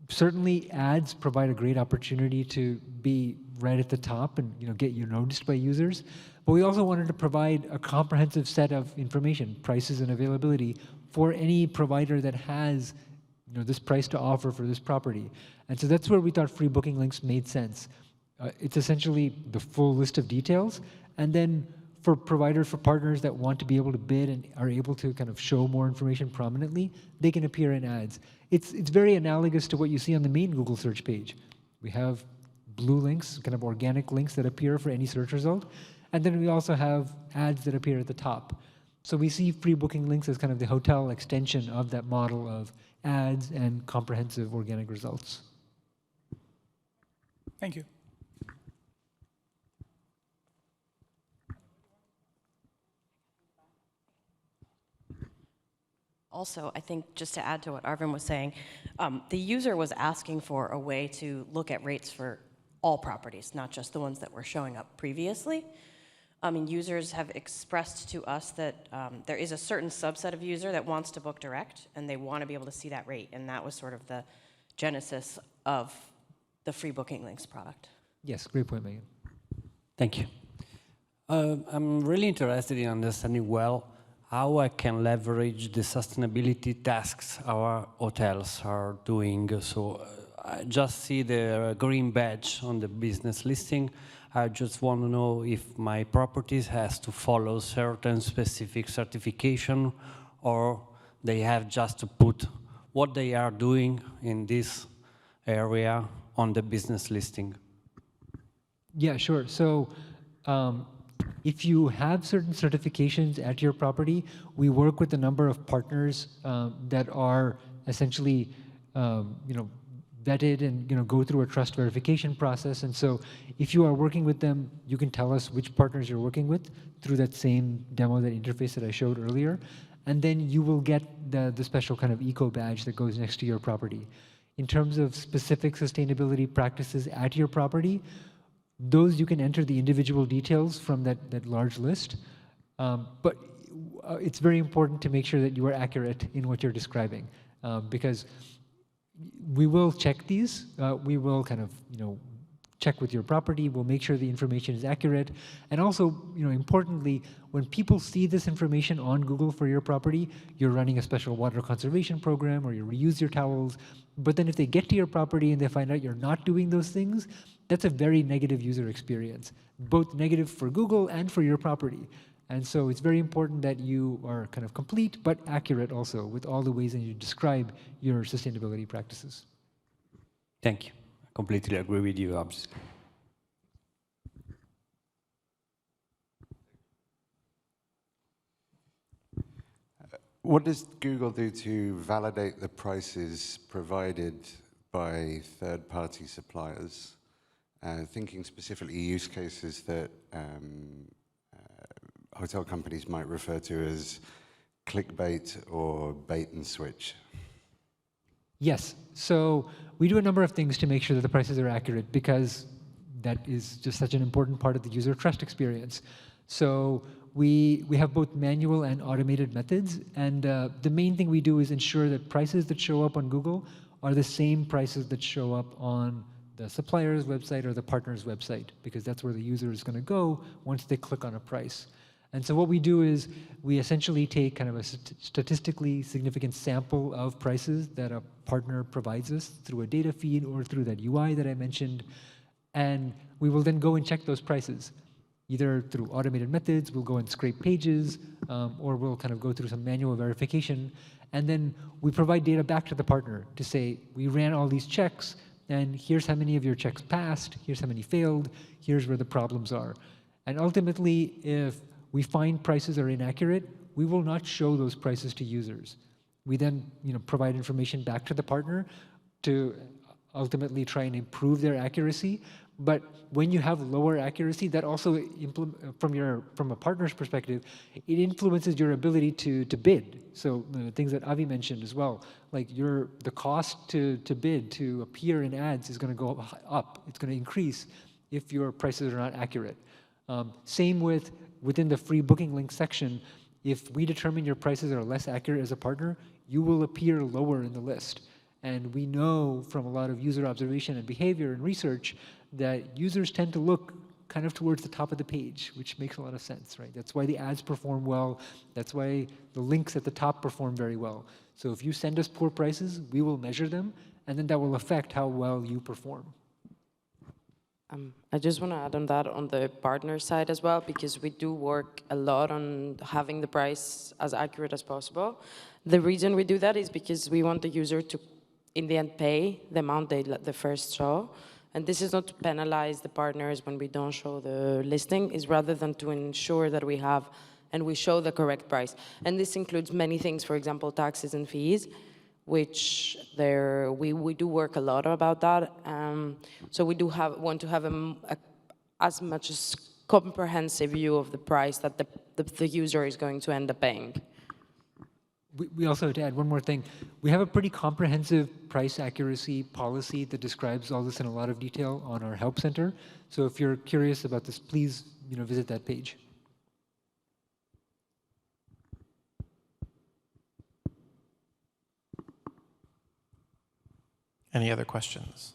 certainly ads provide a great opportunity to be right at the top and get noticed by users. But we also wanted to provide a comprehensive set of information, prices and availability, for any provider that has this price to offer for this property. And so that's where we thought free booking links made sense. It's essentially the full list of details, and then for providers, for partners that want to be able to bid and are able to kind of show more information prominently, they can appear in ads. It's very analogous to what you see on the main Google search page. We have blue links, kind of organic links that appear for any search result, and then we also have ads that appear at the top. So we see free booking links as kind of the hotel extension of that model of ads and comprehensive organic results. Thank you. Also, I think just to add to what Arvin was saying, the user was asking for a way to look at rates for all properties, not just the ones that were showing up previously. Users have expressed to us that there is a certain subset of user that wants to book direct, and they want to be able to see that rate, and that was sort of the genesis of the free booking links product. Yes, great point, Megan. Thank you. I'm really interested in understanding well how I can leverage the sustainability tasks our hotels are doing. So I just see the green badge on the business listing. I just want to know if my properties has to follow certain specific certification, or they have just to put what they are doing in this area on the business listing. Yeah, sure. So if you have certain certifications at your property, we work with a number of partners that are essentially, vetted and go through a trust verification process. And so if you are working with them, you can tell us which partners you're working with through that same demo, that interface that I showed earlier. And then you will get the special kind of eco badge that goes next to your property. In terms of specific sustainability practices at your property, those you can enter the individual details from that large list. But it's very important to make sure that you are accurate in what you're describing, because we will check these. We will kind of, check with your property. We'll make sure the information is accurate. And also, importantly, when people see this information on Google for your property, you're running a special water conservation program, or you reuse your towels. But then if they get to your property and they find out you're not doing those things, that's a very negative user experience, both negative for Google and for your property. And so it's very important that you are kind of complete but accurate also with all the ways that you describe your sustainability practices. Thank you. I completely agree with you, obviously. What does Google do to validate the prices provided by third-party suppliers? Thinking specifically use cases that hotel companies might refer to as clickbait or bait and switch. Yes. So we do a number of things to make sure that the prices are accurate because that is just such an important part of the user trust experience. So we have both manual and automated methods. And the main thing we do is ensure that prices that show up on Google are the same prices that show up on the supplier's website or the partner's website, because that's where the user is going to go once they click on a price. And so what we do is we essentially take kind of a statistically significant sample of prices that a partner provides us through a data feed or through that UI that I mentioned, and we will then go and check those prices. Either through automated methods, we'll go and scrape pages, or we'll kind of go through some manual verification, and then we provide data back to the partner to say, we ran all these checks, and here's how many of your checks passed, here's how many failed, here's where the problems are. And ultimately, if we find prices are inaccurate, we will not show those prices to users. We then provide information back to the partner to ultimately try and improve their accuracy. But when you have lower accuracy, that also, from a partner's perspective, it influences your ability to bid. So things that Avi mentioned as well, like the cost to bid, to appear in ads is going to go up. It's going to increase if your prices are not accurate. Same within the free booking link section, if we determine your prices are less accurate as a partner, you will appear lower in the list. And we know from a lot of user observation and behavior and research that users tend to look kind of towards the top of the page, which makes a lot of sense, right? That's why the ads perform well. That's why the links at the top perform very well. So if you send us poor prices, we will measure them, and then that will affect how well you perform. I just want to add on that on the partner side as well, because we do work a lot on having the price as accurate as possible. The reason we do that is because we want the user to, in the end, pay the amount they first show. And this is not to penalize the partners when we don't show the listing, is rather than to ensure that we have and we show the correct price. And this includes many things, for example, taxes and fees, which we do work a lot about that. So we do want to have as much as comprehensive view of the price that the user is going to end up paying. We also, to add one more thing, we have a pretty comprehensive price accuracy policy that describes all this in a lot of detail on our help center. So if you're curious about this, please visit that page. Any other questions?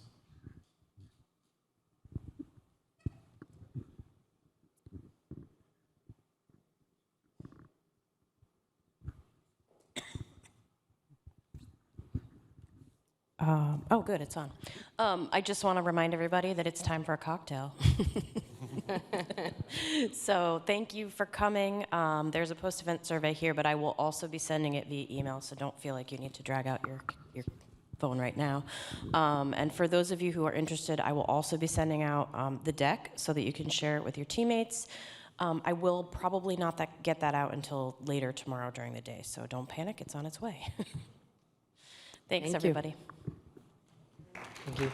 Oh, good, it's on. I just want to remind everybody that it's time for a cocktail. So thank you for coming. There's a post-event survey here, but I will also be sending it via email, so don't feel like you need to drag out your phone right now. And for those of you who are interested, I will also be sending out the deck so that you can share it with your teammates. I will probably not get that out until later tomorrow during the day, so don't panic, it's on its way. Thanks, everybody. Thank you.